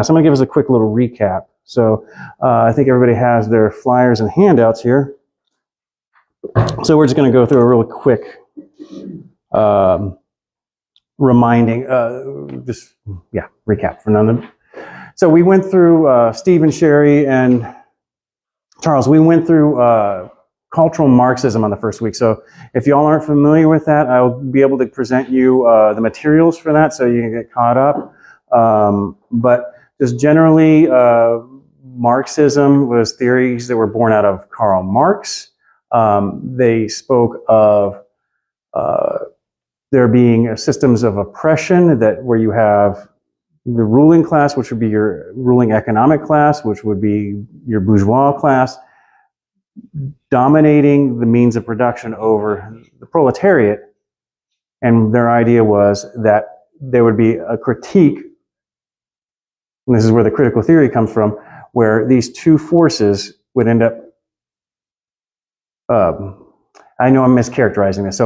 So I'm going to give us a quick little recap. So I think everybody has their flyers and handouts here. So we're just going to go through a really quick reminding, recap for none of them. So we went through, Steve and Sherry and Charles, we went through Cultural Marxism on the first week. So if y'all aren't familiar with that, I'll be able to present you the materials for that so you can get caught up. But just generally, Marxism was theories that were born out of Karl Marx. They spoke of there being systems of oppression where you have the ruling class, which would be your ruling economic class, which would be your bourgeois class, dominating the means of production over the proletariat. And their idea was that there would be a critique, and this is where the critical theory comes from, where these two forces would end up, I know I'm mischaracterizing this,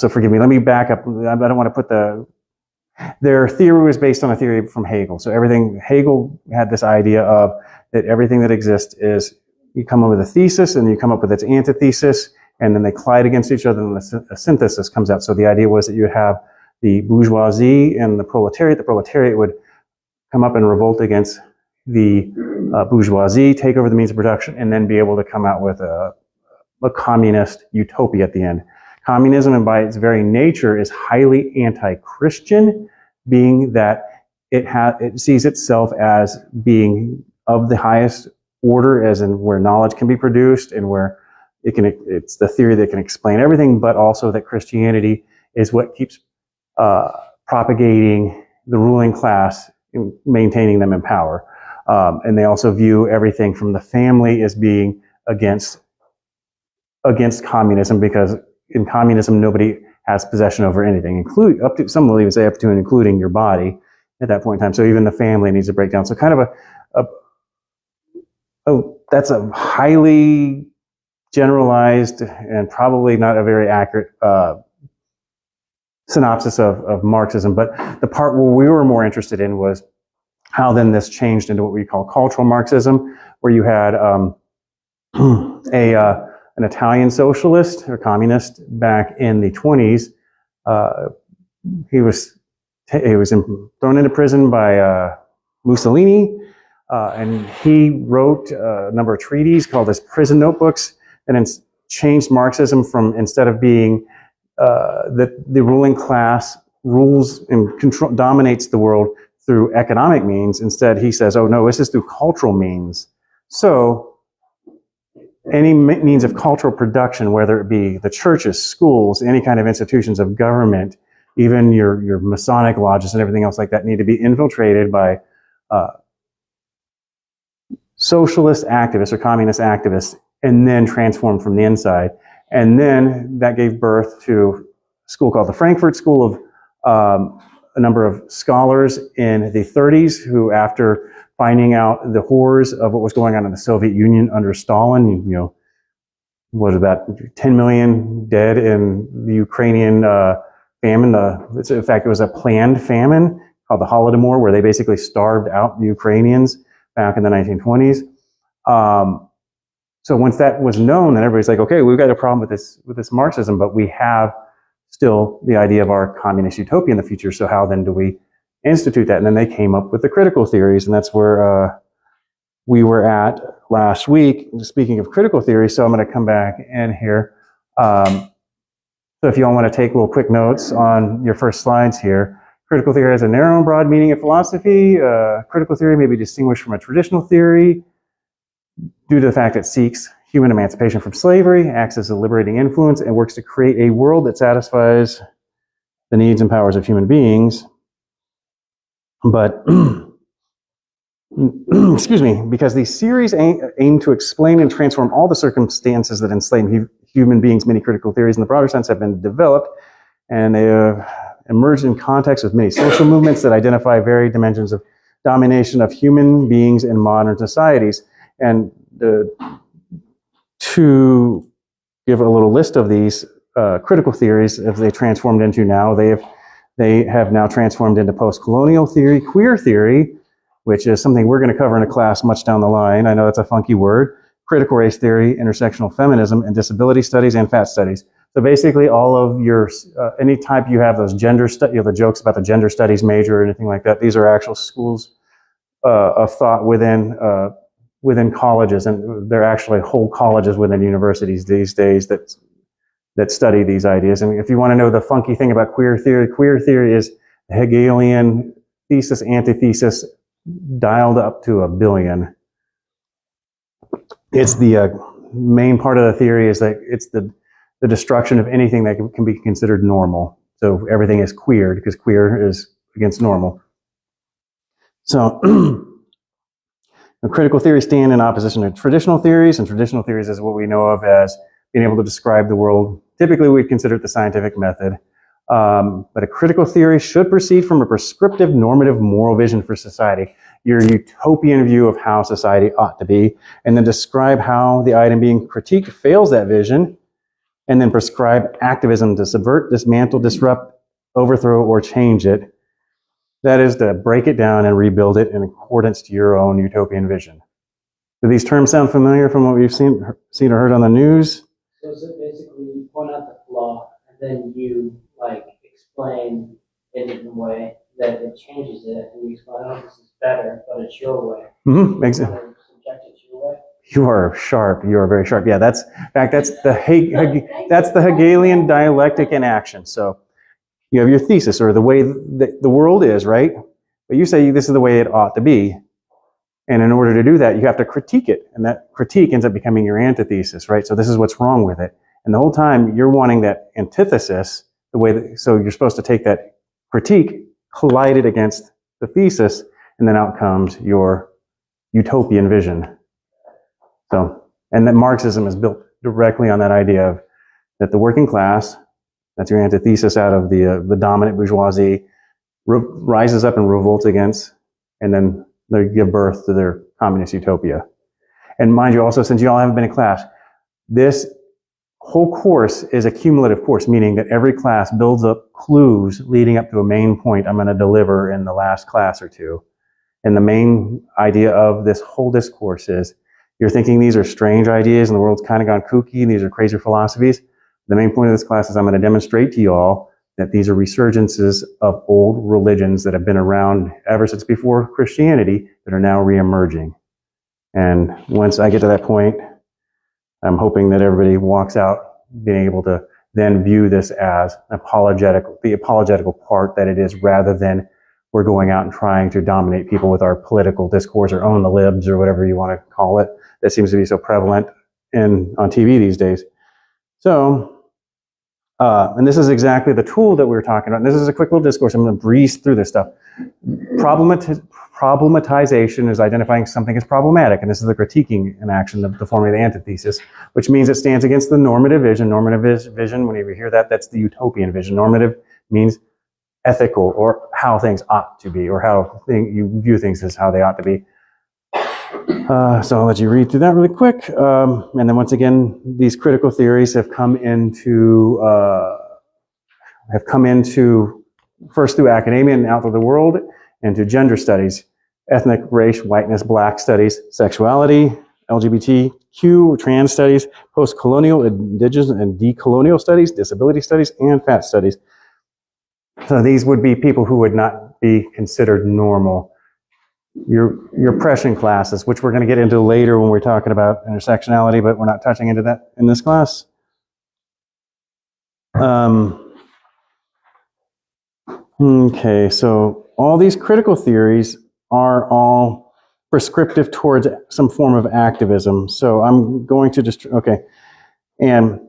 so forgive me. Let me back up. I don't want to put their theory was based on a theory from Hegel. So Hegel had this idea of that everything that exists is, you come up with a thesis and you come up with its antithesis, and then they collide against each other and a synthesis comes out. So the idea was that you have the bourgeoisie and the proletariat. The proletariat would come up and revolt against the bourgeoisie, take over the means of production, and then be able to come out with a communist utopia at the end. Communism, and by its very nature, is highly anti-Christian, being that it sees itself as being of the highest order, as in where knowledge can be produced and where it's the theory that can explain everything, but also that Christianity is what keeps propagating the ruling class and maintaining them in power. And they also view everything from the family as being against communism, because in communism, nobody has possession over anything, some will even say up to and including your body at that point in time. So even the family needs to break down. So kind of that's a highly generalized and probably not a very accurate synopsis of Marxism. But the part where we were more interested in was how then this changed into what we call cultural Marxism, where you had an Italian socialist or communist back in the 20s. He was thrown into prison by Mussolini, and he wrote a number of treaties called his prison notebooks, and changed Marxism from, instead of being that the ruling class rules and dominates the world through economic means, instead he says, oh no, this is through cultural means. So any means of cultural production, whether it be the churches, schools, any kind of institutions of government, even your Masonic lodges and everything else like that, need to be infiltrated by socialist activists or communist activists, and then transformed from the inside. And then that gave birth to a school called the Frankfurt School of a number of scholars in the 30s who, after finding out the horrors of what was going on in the Soviet Union under Stalin, was about 10 million dead in the Ukrainian famine. In fact, it was a planned famine called the Holodomor, where they basically starved out the Ukrainians back in the 1920s. So once that was known, then everybody's like, okay, we've got a problem with this Marxism, but we have still the idea of our communist utopia in the future. So how then do we institute that? And then they came up with the critical theories, and that's where we were at last week, speaking of critical theories. So I'm going to come back in here. So if you all want to take little quick notes on your first slides here. Critical theory has a narrow and broad meaning of philosophy. Critical theory may be distinguished from a traditional theory due to the fact it seeks human emancipation from slavery, acts as a liberating influence, and works to create a world that satisfies the needs and powers of human beings. But, excuse me, because these series aim to explain and transform all the circumstances that enslave human beings, many critical theories in the broader sense have been developed, and they have emerged in context with many social movements that identify varied dimensions of domination of human beings in modern societies. And to give a little list of these critical theories, as they transformed into now, they have now transformed into post-colonial theory, queer theory, which is something we're going to cover in a class much down the line. I know that's a funky word. Critical race theory, intersectional feminism, and disability studies and fat studies. So basically all of your, any type you have those gender, the jokes about the gender studies major or anything like that, these are actual schools of thought within colleges, and they're actually whole colleges within universities these days that study these ideas. And if you want to know the funky thing about queer theory is the Hegelian thesis, antithesis, dialed up to 1 billion. It's the main part of the theory is that it's the destruction of anything that can be considered normal. So everything is queered because queer is against normal. So critical theories stand in opposition to traditional theories, and traditional theories is what we know of as being able to describe the world. Typically, we consider it the scientific method. But a critical theory should proceed from a prescriptive, normative, moral vision for society, your utopian view of how society ought to be, and then describe how the item being critiqued fails that vision, and then prescribe activism to subvert, dismantle, disrupt, overthrow, or change it. That is to break it down and rebuild it in accordance to your own utopian vision. Do these terms sound familiar from what we've seen or heard on the news? So is it basically you point out the flaw and then you explain in a different way that it changes it, and you explain, oh, this is better, but it's your way. Mm-hmm. Exactly. Subject it to your way. You are sharp. You are very sharp. Yeah, that's the Hegelian dialectic in action. So you have your thesis, or the way that the world is, right? But you say this is the way it ought to be. And in order to do that, you have to critique it. And that critique ends up becoming your antithesis, right? So this is what's wrong with it. And the whole time you're wanting that antithesis, so you're supposed to take that critique, collide it against the thesis, and then out comes your utopian vision. So, and that Marxism is built directly on that idea of that the working class, that's your antithesis out of the dominant bourgeoisie, rises up and revolts against, and then they give birth to their communist utopia. And mind you also, since you all haven't been in class, this whole course is a cumulative course, meaning that every class builds up clues leading up to a main point I'm going to deliver in the last class or two. And the main idea of this whole discourse is you're thinking these are strange ideas and the world's kind of gone kooky and these are crazy philosophies. The main point of this class is I'm going to demonstrate to you all that these are resurgences of old religions that have been around ever since before Christianity that are now reemerging. And once I get to that point, I'm hoping that everybody walks out being able to then view this as the apologetical part that it is, rather than we're going out and trying to dominate people with our political discourse or own the libs or whatever you want to call it. That seems to be so prevalent on TV these days. So, and this is exactly the tool that we were talking about. And this is a quick little discourse. I'm going to breeze through this stuff. Problematization is identifying something as problematic, and this is the critiquing in action, the form of the antithesis, which means it stands against the normative vision. Normative vision, when you hear that, that's the utopian vision. Normative means ethical, or how things ought to be, or how you view things as how they ought to be. So I'll let you read through that really quick. And then once again, these critical theories have come into first through academia and out to the world, into gender studies, ethnic, race, whiteness, black studies, sexuality, LGBTQ, trans studies, post-colonial, indigenous, and decolonial studies, disability studies, and fat studies. So these would be people who would not be considered normal. Your oppression classes, which we're going to get into later when we're talking about intersectionality, but we're not touching into that in this class. Okay, so all these critical theories are all prescriptive towards some form of activism. So I'm going to just, and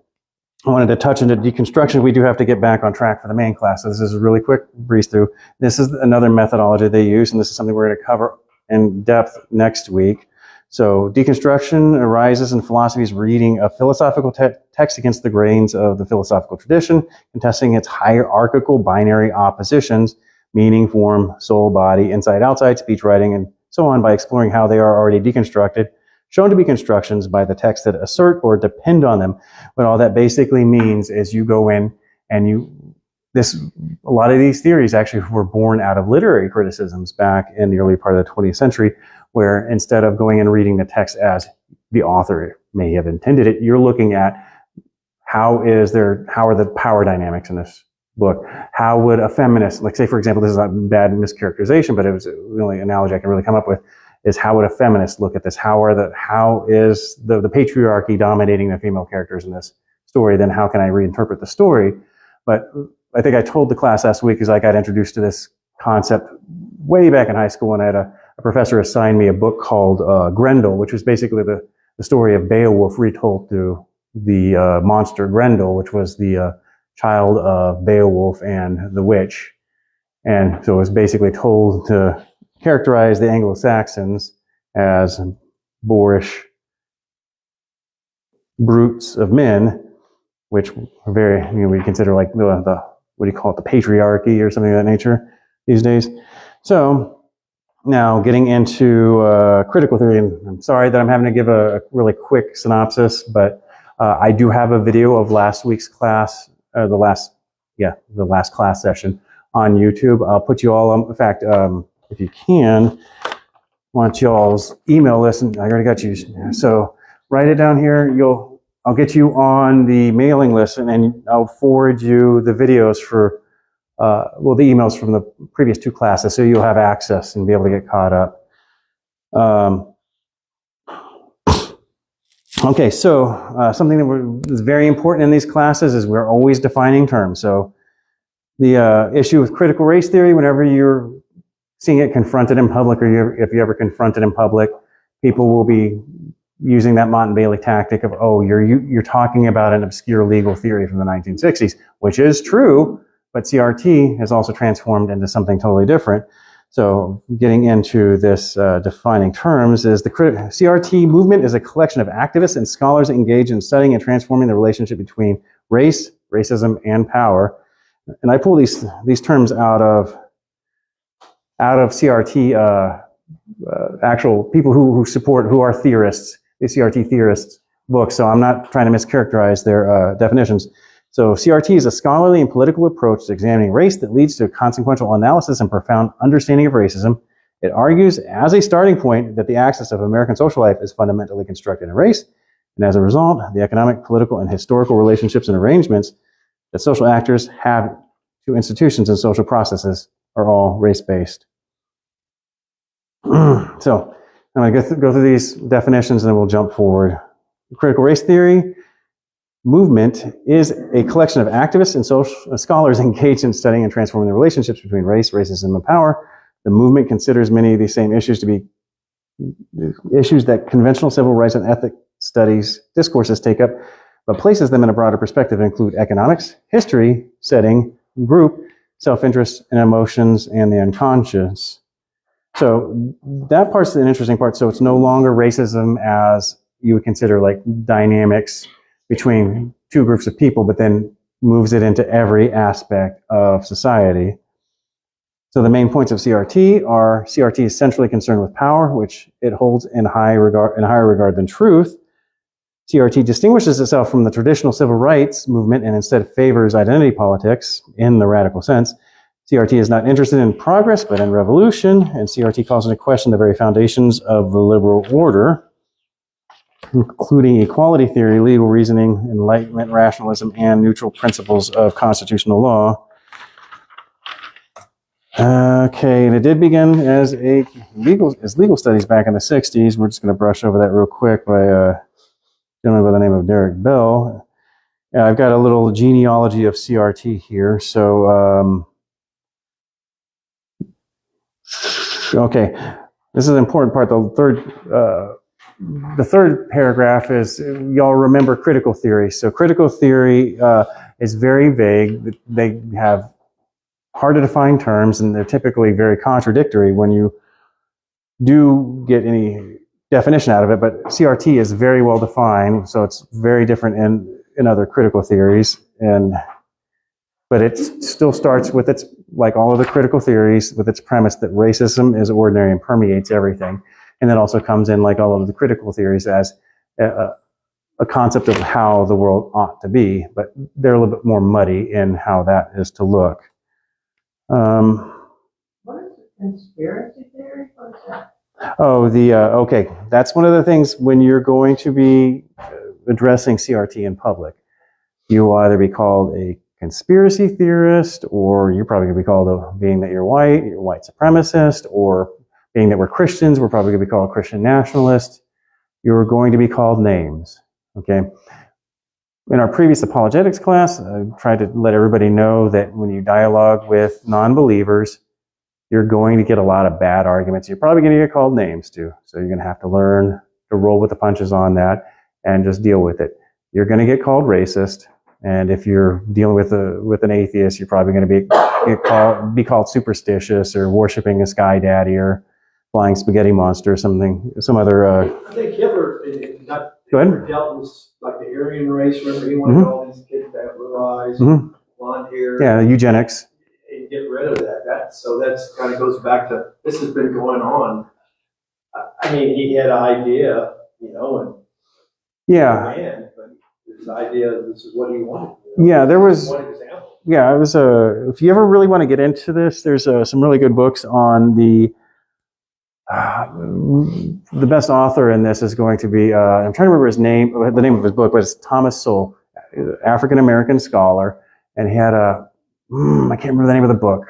I wanted to touch into deconstruction. We do have to get back on track for the main class. So this is a really quick breeze through. This is another methodology they use, and this is something we're going to cover in depth next week. So deconstruction arises in philosophy's reading of philosophical text against the grains of the philosophical tradition, contesting its hierarchical binary oppositions, meaning, form, soul, body, inside, outside, speech, writing, and so on, by exploring how they are already deconstructed, shown to be constructions by the texts that assert or depend on them. What all that basically means is you go in and a lot of these theories actually were born out of literary criticisms back in the early part of the 20th century, where instead of going and reading the text as the author may have intended it, you're looking at how are the power dynamics in this book? How would a feminist, like say for example, this is a bad mischaracterization, but it was the only analogy I can really come up with, is how would a feminist look at this? How is the patriarchy dominating the female characters in this story? Then how can I reinterpret the story? But I think I told the class last week, because I got introduced to this concept way back in high school, and I had a professor assign me a book called Grendel, which was basically the story of Beowulf retold through the monster Grendel, which was the child of Beowulf and the witch. And so it was basically told to characterize the Anglo-Saxons as boorish brutes of men, which are very, we consider like the what do you call it, the patriarchy or something of that nature these days. So now getting into critical theory, and I'm sorry that I'm having to give a really quick synopsis, but I do have a video of last week's class, the last class session on YouTube. I'll put you all on, in fact, if you can, want y'all's email list, and I already got you. So write it down here. I'll get you on the mailing list, and I'll forward you the videos for, the emails from the previous two classes, so you'll have access and be able to get caught up. Okay, so something that is very important in these classes is we're always defining terms. So the issue with critical race theory, whenever you're seeing it confronted in public, or if you ever confront it in public, people will be using that Mott and Bailey tactic of, oh, you're talking about an obscure legal theory from the 1960s, which is true, but CRT has also transformed into something totally different. So getting into this defining terms is the CRT movement is a collection of activists and scholars engaged in studying and transforming the relationship between race, racism, and power. And I pull these terms out of CRT, actual people who are theorists, the CRT theorists books. So I'm not trying to mischaracterize their definitions. So CRT is a scholarly and political approach to examining race that leads to a consequential analysis and profound understanding of racism. It argues as a starting point that the axis of American social life is fundamentally constructed in race, and as a result, the economic, political, and historical relationships and arrangements that social actors have to institutions and social processes are all race-based. So I'm going to go through these definitions and then we'll jump forward. Critical race theory movement is a collection of activists and social scholars engaged in studying and transforming the relationships between race, racism, and power. The movement considers many of these same issues to be issues that conventional civil rights and ethics studies discourses take up, but places them in a broader perspective that include economics, history, setting, group, self-interest, and emotions, and the unconscious. So that part's an interesting part. So it's no longer racism as you would consider like dynamics between two groups of people, but then moves it into every aspect of society. So the main points of CRT are CRT is centrally concerned with power, which it holds in higher regard than truth. CRT distinguishes itself from the traditional civil rights movement and instead favors identity politics in the radical sense. CRT is not interested in progress, but in revolution, and CRT calls into question the very foundations of the liberal order, including equality theory, legal reasoning, enlightenment, rationalism, and neutral principles of constitutional law. Okay, and it did begin as legal studies back in the 60s. We're just going to brush over that real quick by a gentleman by the name of Derek Bell. I've got a little genealogy of CRT here. So, okay, this is an important part. The third paragraph is, y'all remember critical theory. So critical theory is very vague. They have hard to define terms, and they're typically very contradictory when you do get any definition out of it. But CRT is very well defined, so it's very different in other critical theories. But it still starts with its, like all of the critical theories, with its premise that racism is ordinary and permeates everything. And that also comes in, like all of the critical theories, as a concept of how the world ought to be, but they're a little bit more muddy in how that is to look. What is a conspiracy theory? What is that? Oh, okay. That's one of the things when you're going to be addressing CRT in public. You will either be called a conspiracy theorist, or you're probably going to be called, being that you're a white supremacist, or being that we're Christians, we're probably going to be called a Christian nationalist. You're going to be called names, okay? In our previous apologetics class, I tried to let everybody know that when you dialogue with non-believers, you're going to get a lot of bad arguments. You're probably going to get called names too. So you're going to have to learn to roll with the punches on that and just deal with it. You're going to get called racist. And if you're dealing with an atheist, you're probably going to be called superstitious, or worshiping a sky daddy, or flying spaghetti monster, or some other. I think Hitler dealt with like the Aryan race. Remember, he wanted all these kids to have blue eyes, blonde hair. Yeah, eugenics. And get rid of that. So that's kind of goes back to, this has been going on. I mean, he had an idea, and yeah. but his idea, this is what he wanted. Yeah, there was one example. Yeah, it was if you ever really want to get into this, there's some really good books on the best author in this is going to be, I'm trying to remember the name of his book, but it's Thomas Sowell, African-American scholar, and he had I can't remember the name of the book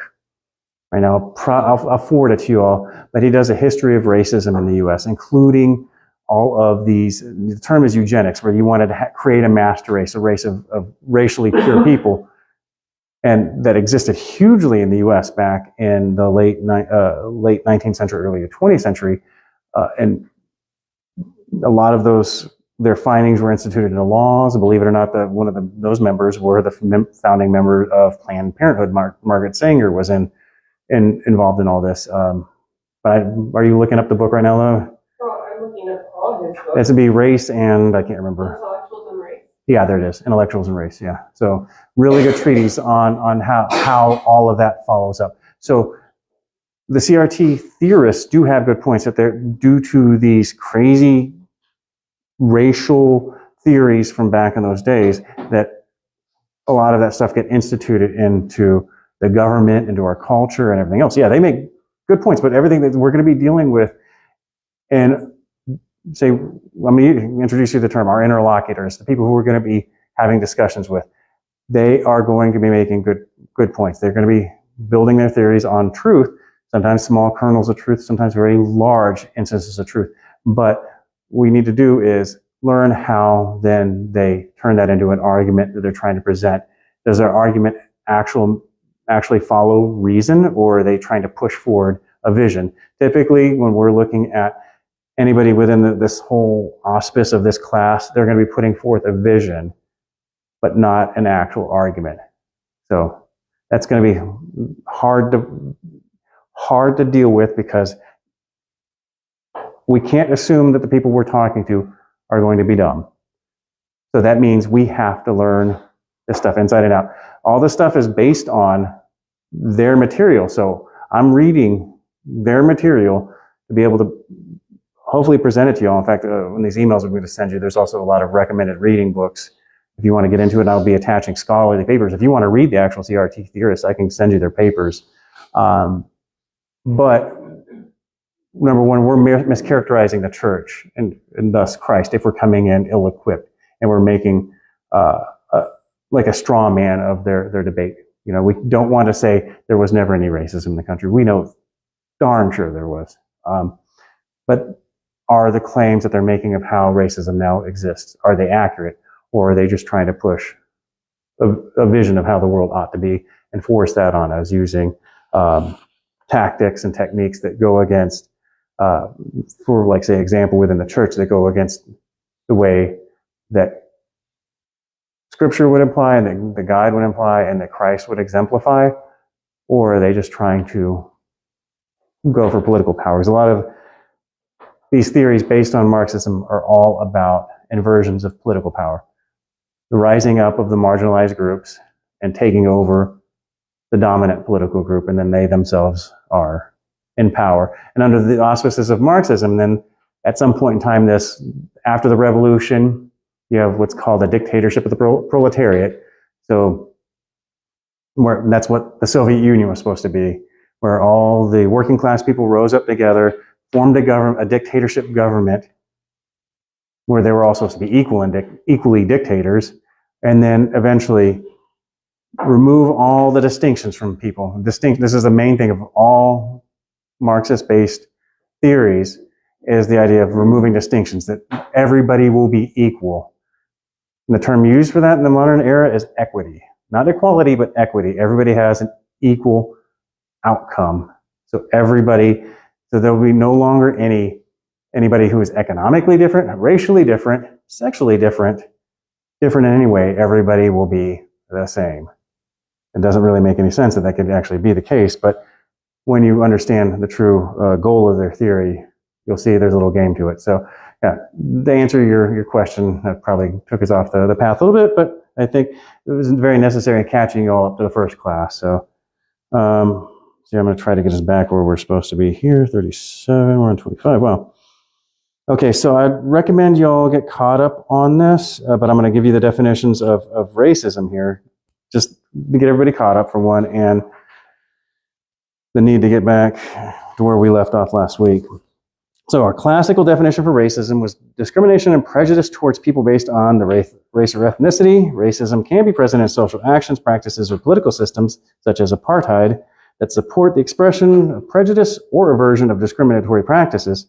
right now. I'll forward it to you all, but he does a history of racism in the U.S., including all of these. The term is eugenics, where you wanted to create a master race, a race of racially pure people, and that existed hugely in the U.S. back in the late 19th century, early 20th century, and a lot of their findings were instituted into laws. Believe it or not, one of those members were the founding member of Planned Parenthood. Margaret Sanger was involved in all this. But are you looking up the book right now, though? Oh, I'm looking up all his books. It's to be Race and I can't remember. Intellectuals and Race. Yeah, there it is. Intellectuals and Race. Yeah. So really good treatise on how all of that follows up. So the CRT theorists do have good points that they're due to these crazy racial theories from back in those days, that a lot of that stuff get instituted into the government, into our culture, and everything else. Yeah, they make good points, but everything that we're going to be dealing with, and say, let me introduce you to the term, our interlocutors, the people who we're going to be having discussions with, they are going to be making good points. They're going to be building their theories on truth, sometimes small kernels of truth, sometimes very large instances of truth. But what we need to do is learn how then they turn that into an argument that they're trying to present. Does their argument actually follow reason, or are they trying to push forward a vision? Typically, when we're looking at anybody within this whole auspice of this class, they're going to be putting forth a vision, but not an actual argument. So that's going to be hard to deal with, because we can't assume that the people we're talking to are going to be dumb. So that means we have to learn this stuff inside and out. All this stuff is based on their material. So I'm reading their material to be able to hopefully present it to you all. In fact, in these emails I'm going to send you, there's also a lot of recommended reading books. If you want to get into it, I'll be attaching scholarly papers. If you want to read the actual CRT theorists, I can send you their papers. But number one, we're mischaracterizing the church and thus Christ if we're coming in ill-equipped and we're making like a straw man of their debate. We don't want to say there was never any racism in the country. We know darn sure there was. But are the claims that they're making of how racism now exists, are they accurate? Or are they just trying to push a vision of how the world ought to be and force that on us using tactics and techniques that go against, for like say example within the church, that go against the way that Scripture would imply and that the guide would imply and that Christ would exemplify? Or are they just trying to go for political power? Because a lot of these theories based on Marxism are all about inversions of political power. The rising up of the marginalized groups and taking over the dominant political group, and then they themselves are in power. And under the auspices of Marxism, then at some point in time, after the revolution, you have what's called a dictatorship of the proletariat. So that's what the Soviet Union was supposed to be, where all the working class people rose up together, formed a dictatorship government, where they were all supposed to be equally dictators, and then eventually remove all the distinctions from people. This is the main thing of all Marxist-based theories, is the idea of removing distinctions, that everybody will be equal. And the term used for that in the modern era is equity. Not equality, but equity. Everybody has an equal outcome. So there will be no longer anybody who is economically different, racially different, sexually different in any way. Everybody will be the same. It doesn't really make any sense that could actually be the case, but when you understand the true goal of their theory, you'll see there's a little game to it. So, yeah, to answer your question, that probably took us off the path a little bit, but I think it was very necessary in catching you all up to the first class. So, I'm going to try to get us back where we're supposed to be here. 37, we're on 25. Wow. Okay, so I'd recommend you all get caught up on this, but I'm going to give you the definitions of racism here, just to get everybody caught up for one, and the need to get back to where we left off last week. So our classical definition for racism was discrimination and prejudice towards people based on the race or ethnicity. Racism can be present in social actions, practices, or political systems, such as apartheid, that support the expression of prejudice or aversion of discriminatory practices.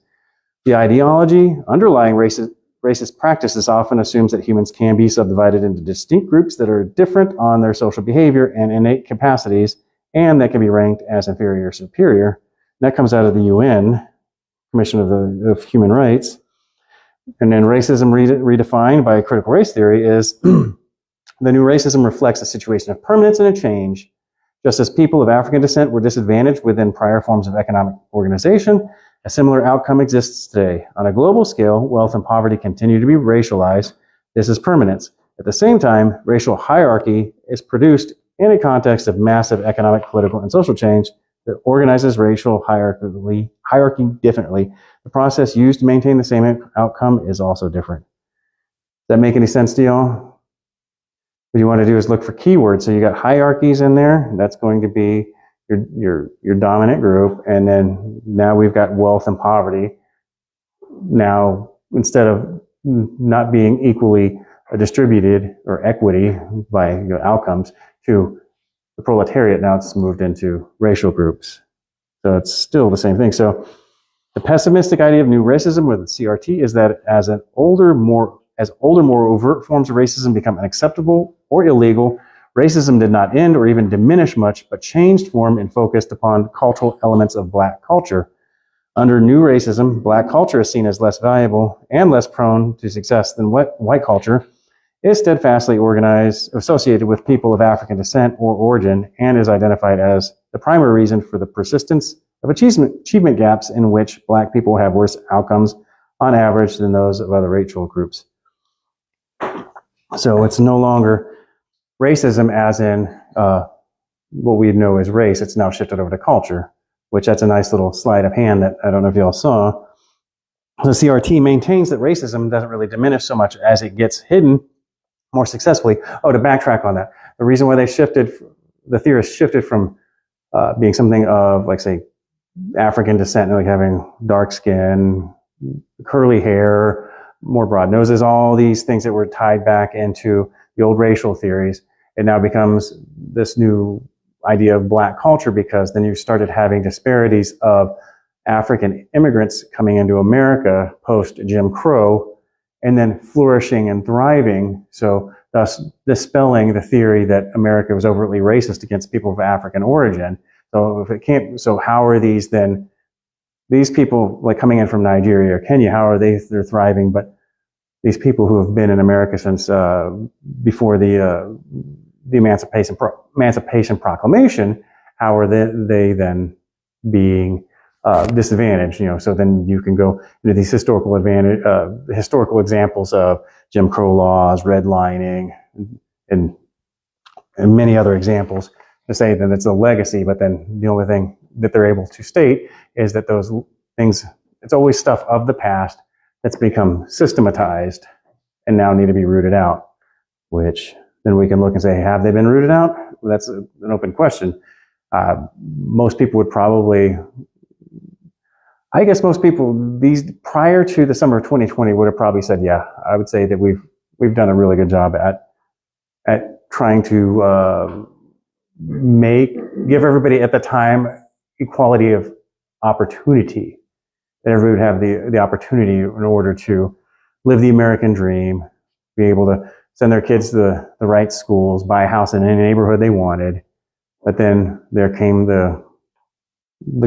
The ideology underlying racist practices often assumes that humans can be subdivided into distinct groups that are different on their social behavior and innate capacities, and that can be ranked as inferior or superior. And that comes out of the UN Commission of Human Rights. And then racism redefined by critical race theory is the new racism reflects a situation of permanence and a change. Just as people of African descent were disadvantaged within prior forms of economic organization, a similar outcome exists today. On a global scale, wealth and poverty continue to be racialized. This is permanence. At the same time, racial hierarchy is produced in a context of massive economic, political, and social change that organizes racial hierarchy differently. The process used to maintain the same outcome is also different. Does that make any sense to y'all? What you want to do is look for keywords. So you got hierarchies in there. That's going to be your dominant group. And then now we've got wealth and poverty. Now, instead of not being equally distributed or equity by outcomes to the proletariat, now it's moved into racial groups. So it's still the same thing. So the pessimistic idea of new racism with CRT is that as older, more overt forms of racism become unacceptable or illegal, racism did not end or even diminish much, but changed form and focused upon cultural elements of black culture. Under new racism, black culture is seen as less valuable and less prone to success than white culture, is steadfastly associated with people of African descent or origin, and is identified as the primary reason for the persistence of achievement gaps in which black people have worse outcomes on average than those of other racial groups. So it's no longer racism as in what we know as race. It's now shifted over to culture, which that's a nice little sleight of hand that I don't know if y'all saw. The CRT maintains that racism doesn't really diminish so much as it gets hidden more successfully. Oh, to backtrack on that, the reason why the theorists shifted from being something of, like, say, African descent, like having dark skin, curly hair, more broad noses, all these things that were tied back into the old racial theories, it now becomes this new idea of black culture, because then you started having disparities of African immigrants coming into America post Jim Crow and then flourishing and thriving. So thus dispelling the theory that America was overtly racist against people of African origin. So how are these people, like, coming in from Nigeria or Kenya, how are they're thriving? But these people who have been in America since before the Emancipation Proclamation, how are they then being disadvantaged? So then you can go into these historical examples of Jim Crow laws, redlining, and many other examples to say that it's a legacy. But then the only thing that they're able to state is that those things, it's always stuff of the past that's become systematized and now need to be rooted out, which then we can look and say, have they been rooted out? Well, that's an open question. Most people would probably, I guess most people, these prior to the summer of 2020 would have probably said, yeah, I would say that we've done a really good job at trying to give everybody at the time equality of opportunity. That everybody would have the opportunity in order to live the American dream, be able to send their kids to the right schools, buy a house in any neighborhood they wanted. But then there came the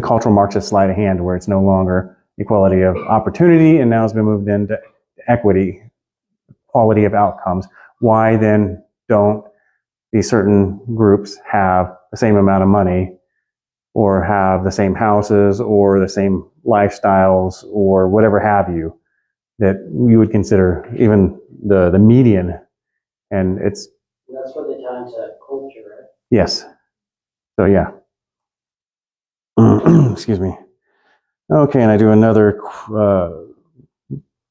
cultural Marxist sleight of hand, where it's no longer equality of opportunity, and now it's been moved into equity, quality of outcomes. Why then don't these certain groups have the same amount of money, or have the same houses, or the same lifestyles, or whatever have you, that you would consider even the median? And it's, That's what they tie into culture, right? yes. So yeah. Excuse me. Okay, and I do another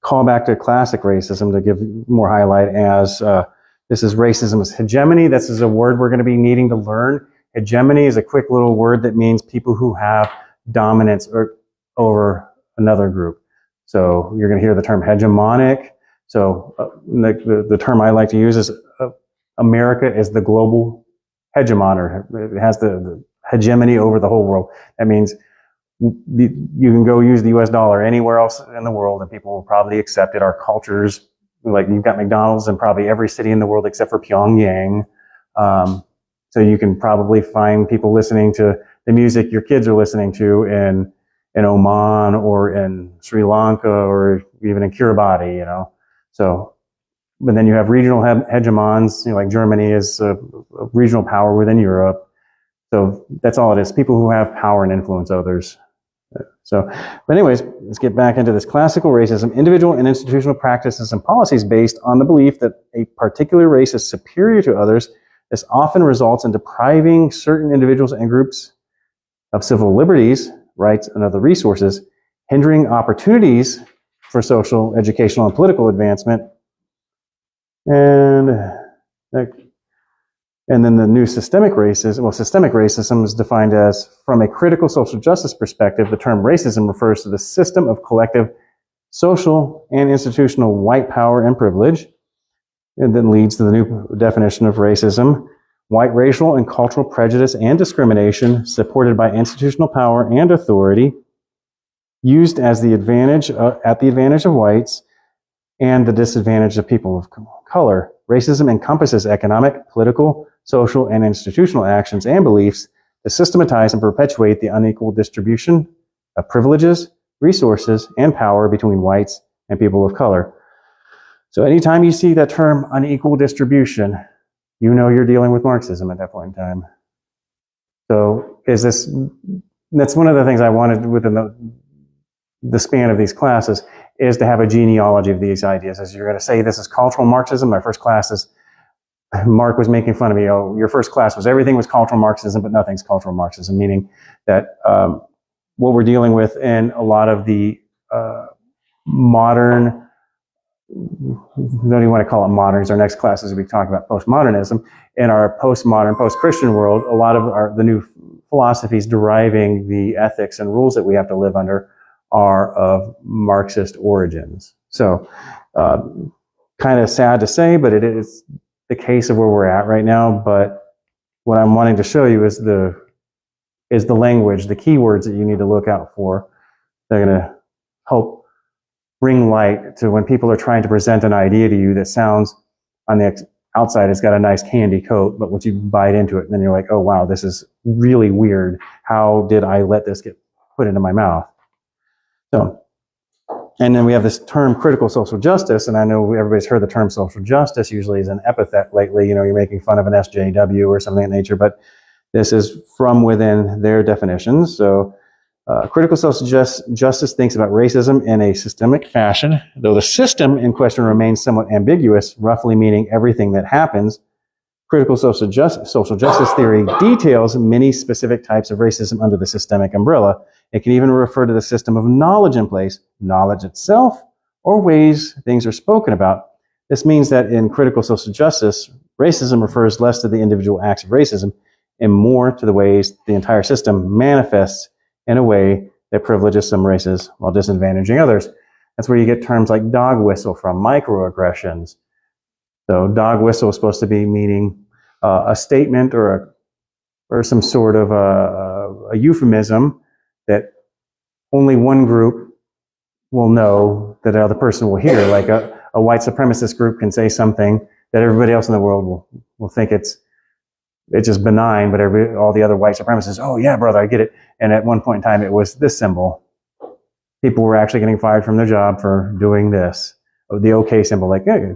callback to classic racism to give more highlight as this is racism as hegemony. This is a word we're going to be needing to learn. Hegemony is a quick little word that means people who have dominance over another group. So you're going to hear the term hegemonic. So the term I like to use is America is the global hegemon. It has the hegemony over the whole world. That means you can go use the US dollar anywhere else in the world and people will probably accept it. Our cultures, like you've got McDonald's in probably every city in the world except for Pyongyang. So you can probably find people listening to the music your kids are listening to in Oman or in Sri Lanka or even in Kiribati, So, but then you have regional hegemons, like Germany is a regional power within Europe. So that's all it is. People who have power and influence others. So, but anyways, let's get back into this. Classical racism, individual and institutional practices and policies based on the belief that a particular race is superior to others. This often results in depriving certain individuals and groups of civil liberties, rights, and other resources, hindering opportunities for social, educational, and political advancement. And then the new systemic racism is defined as, from a critical social justice perspective, the term racism refers to the system of collective social and institutional white power and privilege. And then leads to the new definition of racism: white racial and cultural prejudice and discrimination supported by institutional power and authority, used as at the advantage of whites and the disadvantage of people of color. Racism encompasses economic, political, social, and institutional actions and beliefs to systematize and perpetuate the unequal distribution of privileges, resources, and power between whites and people of color. So anytime you see that term unequal distribution, you know you're dealing with Marxism at that point in time. So that's one of the things I wanted within the span of these classes, is to have a genealogy of these ideas. As you're going to say, this is cultural Marxism. My first class is, Mark was making fun of me. Oh, your first class was everything was cultural Marxism, but nothing's cultural Marxism, meaning that what we're dealing with in a lot of the modern, don't even want to call it moderns. Our next class is we talk about postmodernism. In our postmodern, post-Christian world, a lot of the new philosophies deriving the ethics and rules that we have to live under are of Marxist origins. So, kind of sad to say, but it is the case of where we're at right now. But what I'm wanting to show you is the language, the keywords that you need to look out for. They're going to help bring light to when people are trying to present an idea to you that sounds on the outside, it's got a nice candy coat, but once you bite into it, then you're like, oh wow, this is really weird. How did I let this get put into my mouth? So, and then we have this term critical social justice, and I know everybody's heard the term social justice usually as an epithet lately. You're making fun of an SJW or something of that nature, but this is from within their definitions. So, critical social justice thinks about racism in a systemic fashion, though the system in question remains somewhat ambiguous, roughly meaning everything that happens. Critical social justice theory details many specific types of racism under the systemic umbrella. It can even refer to the system of knowledge in place, knowledge itself, or ways things are spoken about This means that in critical social justice, racism refers less to the individual acts of racism and more to the ways the entire system manifests in a way that privileges some races while disadvantaging others. That's where you get terms like dog whistle from, microaggressions. So dog whistle is supposed to be meaning a statement or some sort of a euphemism that only one group will know, that the other person will hear. Like a white supremacist group can say something that everybody else in the world will think it's just benign, but all the other white supremacists, oh yeah, brother, I get it. And at one point in time, it was this symbol. People were actually getting fired from their job for doing this. The OK symbol, like, hey,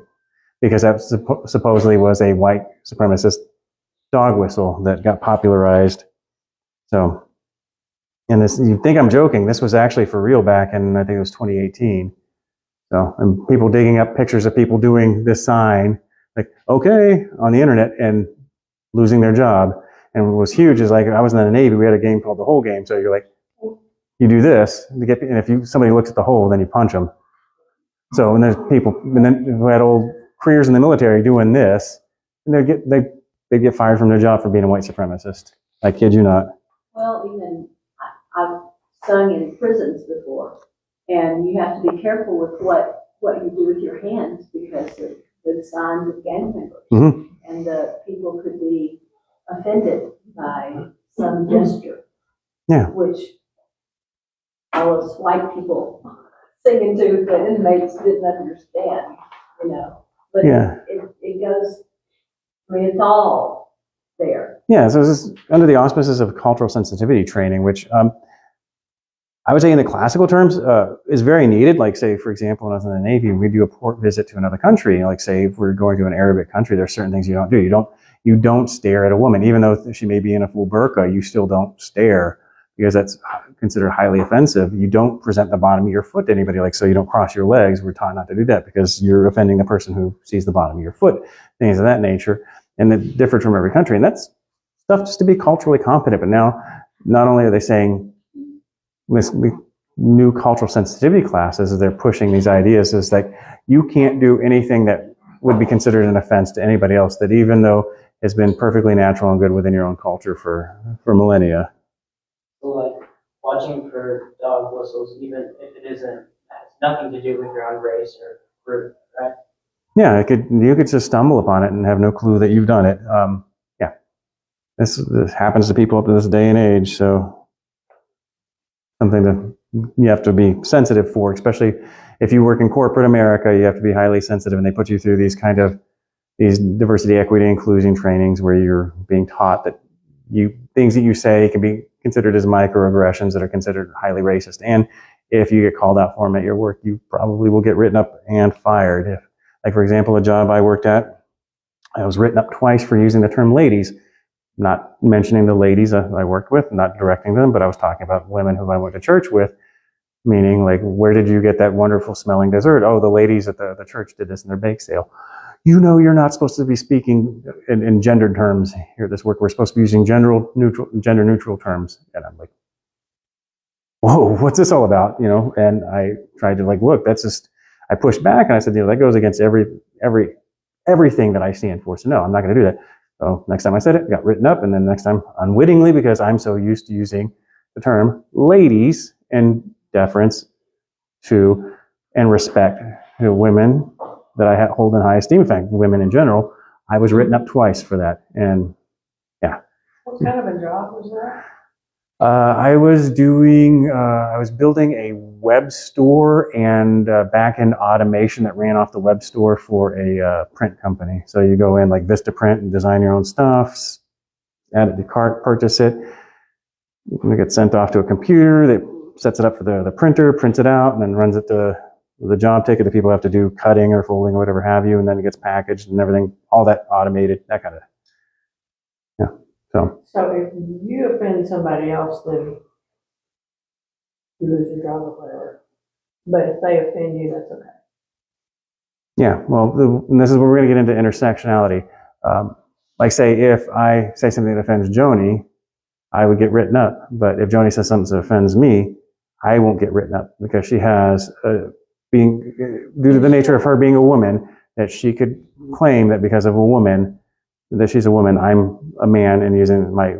because that supposedly was a white supremacist dog whistle that got popularized. So, and this, you think I'm joking, this was actually for real back in, I think it was 2018. So, and people digging up pictures of people doing this sign, like, okay, on the internet and losing their job. And what was huge is, like, I was in the Navy, we had a game called the Hole Game. So you're like, you do this, and if somebody looks at the hole, then you punch them. So, and there's people who had old careers in the military doing this, and they get fired from their job for being a white supremacist. I kid you not. Well, even I've sung in prisons before, and you have to be careful with what you do with your hands because of the signs of gang members. Mm-hmm. And the people could be offended by some gesture. Yeah. Which all those white people singing to the inmates didn't understand, But yeah. it goes, I mean, it's all there. Yeah, so this is under the auspices of cultural sensitivity training, which I would say in the classical terms is very needed. Like, say, for example, when I was in the Navy, we do a port visit to another country. Like, say, if we're going to an Arabic country, there's certain things you don't do. You don't stare at a woman. Even though she may be in a full burqa, you still don't stare because that's considered highly offensive. You don't present the bottom of your foot to anybody. Like, so you don't cross your legs. We're taught not to do that because you're offending the person who sees the bottom of your foot, things of that nature. And it differed from every country. And that's stuff just to be culturally competent. But now, not only are they saying this new cultural sensitivity classes, as they're pushing these ideas, is like you can't do anything that would be considered an offense to anybody else, that even though it's been perfectly natural and good within your own culture for millennia. So, like, watching for dog whistles, even if it has nothing to do with your own race or group, right? Yeah, you could just stumble upon it and have no clue that you've done it. Yeah, this happens to people up to this day and age. So something that you have to be sensitive for, especially if you work in corporate America. You have to be highly sensitive, and they put you through these diversity, equity, inclusion trainings where you're being taught that things that you say can be considered as microaggressions that are considered highly racist. And if you get called out for them at your work, you probably will get written up and fired. Like, for example, a job I worked at, I was written up twice for using the term ladies, not mentioning the ladies I worked with, not directing them, but I was talking about women who I went to church with, meaning, like, where did you get that wonderful smelling dessert? Oh, the ladies at the church did this in their bake sale. You're not supposed to be speaking in gendered terms here at this work. We're supposed to be using gender neutral terms. And I'm like, whoa, what's this all about? And I tried to, like, look, that's just, I pushed back and I said, that goes against everything that I stand for. So no, I'm not going to do that. So next time I said it, got written up. And then next time, unwittingly, because I'm so used to using the term ladies in deference to and respect to women that I hold in high esteem. In fact, women in general, I was written up twice for that. And yeah. What kind of a job was that? I was building a web store and back-end automation that ran off the web store for a print company. So you go in like Vistaprint and design your own stuff, add it to cart, purchase it. It gets sent off to a computer that sets it up for the printer, prints it out, and then runs it to the job ticket that people have to do cutting or folding or whatever have you, and then it gets packaged and everything, all that automated, that kind of, yeah. So if you offend somebody else, then you lose your job or whatever. But if they offend you, that's okay. Yeah, well, and this is where we're going to get into intersectionality. Like, say, if I say something that offends Joni, I would get written up. But if Joni says something that offends me, I won't get written up because she has, due to the nature of her being a woman, that she could claim that because of a woman, that she's a woman, I'm a man, and using my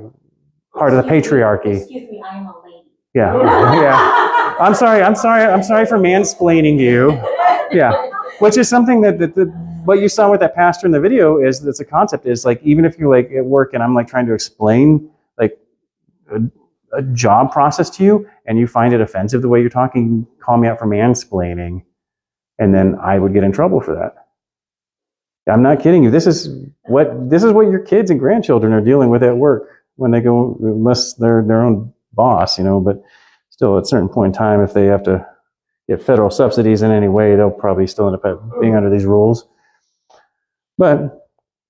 part of the patriarchy. Excuse me, I am a lady. Yeah, yeah. I'm sorry for mansplaining to you. Yeah, which is something that what you saw with that pastor in the video is that's a concept is like, even if you're like at work and I'm like trying to explain like a job process to you and you find it offensive the way you're talking, you call me out for mansplaining, and then I would get in trouble for that. I'm not kidding you. This is what your kids and grandchildren are dealing with at work when they go, unless they're their own boss, you know, but still at a certain point in time, if they have to get federal subsidies in any way, they'll probably still end up being under these rules. But,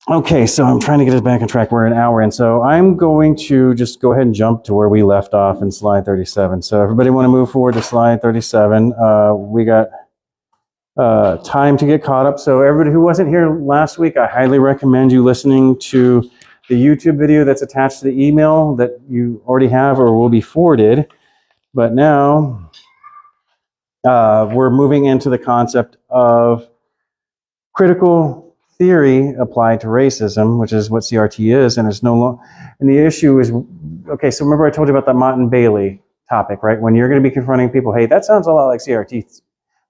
okay, so I'm trying to get us back on track. We're an hour in, so I'm going to just go ahead and jump to where we left off in slide 37. So everybody want to move forward to slide 37. We got time to get caught up. So everybody who wasn't here last week, I highly recommend you listening to the YouTube video that's attached to the email that you already have or will be forwarded. But now we're moving into the concept of critical theory applied to racism, which is what CRT is, and it's no longer. And the issue is, okay, so remember I told you about that Mott and Bailey topic, right? When you're going to be confronting people, hey, that sounds a lot like CRT.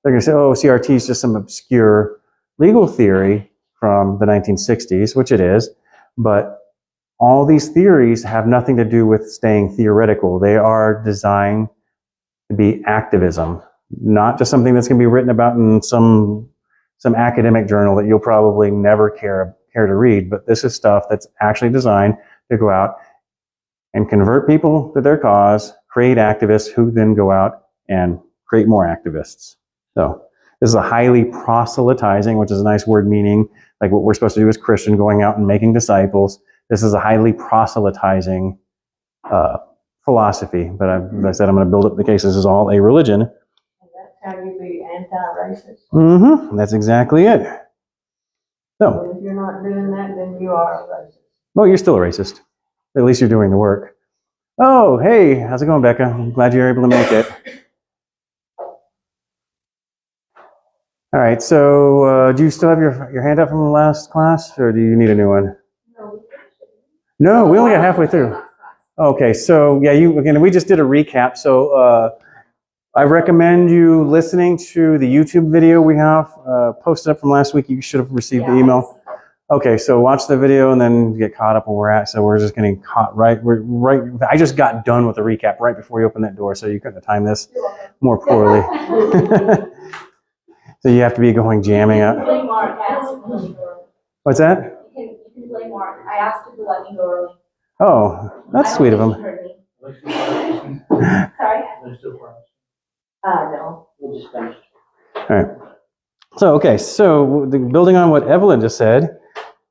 They're going to say, oh, CRT is just some obscure legal theory from the 1960s, which it is, but all these theories have nothing to do with staying theoretical. They are designed to be activism, not just something that's going to be written about in some academic journal that you'll probably never care to read, but this is stuff that's actually designed to go out and convert people to their cause, create activists who then go out and create more activists. So this is a highly proselytizing, which is a nice word meaning like what we're supposed to do as Christian, going out and making disciples. This is a highly proselytizing philosophy, but as I said, I'm going to build up the case. This is all a religion. That's how you be anti-racist. Mm-hmm. That's exactly it. So, But if you're not doing that, then you are a racist. well, you're still a racist. At least you're doing the work. Oh, hey, how's it going, Becca? I'm glad you're able to make it. All right, so do you still have your hand up from the last class, or do you need a new one? No, we only got halfway through. Okay, so yeah, we just did a recap. So I recommend you listening to the YouTube video we have posted up from last week. You should have received the email. Okay, so watch the video and then get caught up where we're at. So we're just getting caught right. I just got done with the recap right before you opened that door, so you couldn't have timed this more poorly. So you have to be going jamming up. Blame Mark. I asked him to let me go early. What's that? You can blame Mark. I asked him to let me go early. Oh, that's sweet of I don't him. think he heard me. Sorry? No. We'll just finish. All right. So, okay, so building on what Evelyn just said,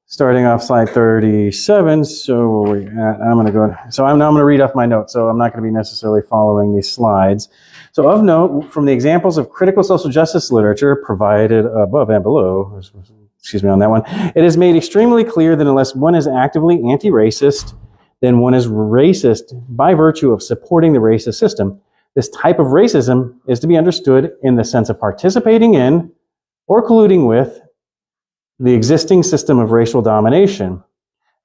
starting off slide 37, so where we at? I'm going to go, so I'm going to read off my notes, so I'm not going to be necessarily following these slides. So of note, from the examples of critical social justice literature provided above and below, excuse me on that one, it is made extremely clear that unless one is actively anti-racist, then one is racist by virtue of supporting the racist system. This type of racism is to be understood in the sense of participating in or colluding with the existing system of racial domination.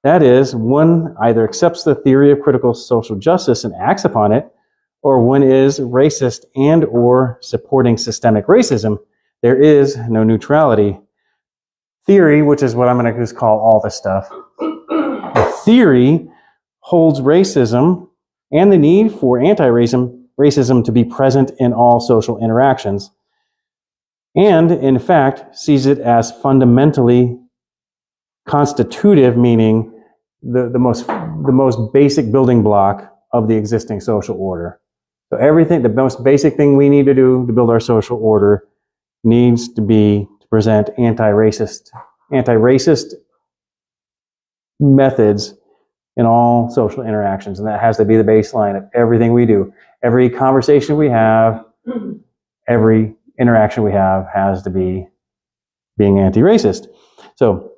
That is, one either accepts the theory of critical social justice and acts upon it, or one is racist and or supporting systemic racism. There is no neutrality. Theory, which is what I'm going to just call all this stuff. Theory holds racism and the need for anti-racism to be present in all social interactions, and in fact sees it as fundamentally constitutive, meaning the most basic building block of the existing social order. So everything, the most basic thing we need to do to build our social order needs to be to present anti-racist methods in all social interactions. And that has to be the baseline of everything we do. Every conversation we have, every interaction we have has to be being anti-racist. So,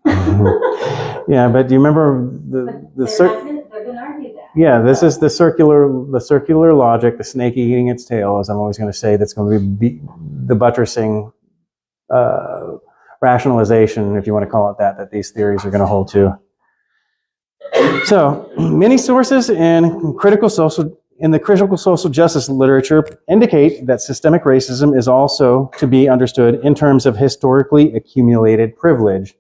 yeah, but do you remember They're going to argue that. Yeah, this is the circular logic, the snake eating its tail, as I'm always going to say, that's going to be the buttressing rationalization, if you want to call it that, that these theories are going to hold to. So, many sources in the critical social justice literature indicate that systemic racism is also to be understood in terms of historically accumulated privilege.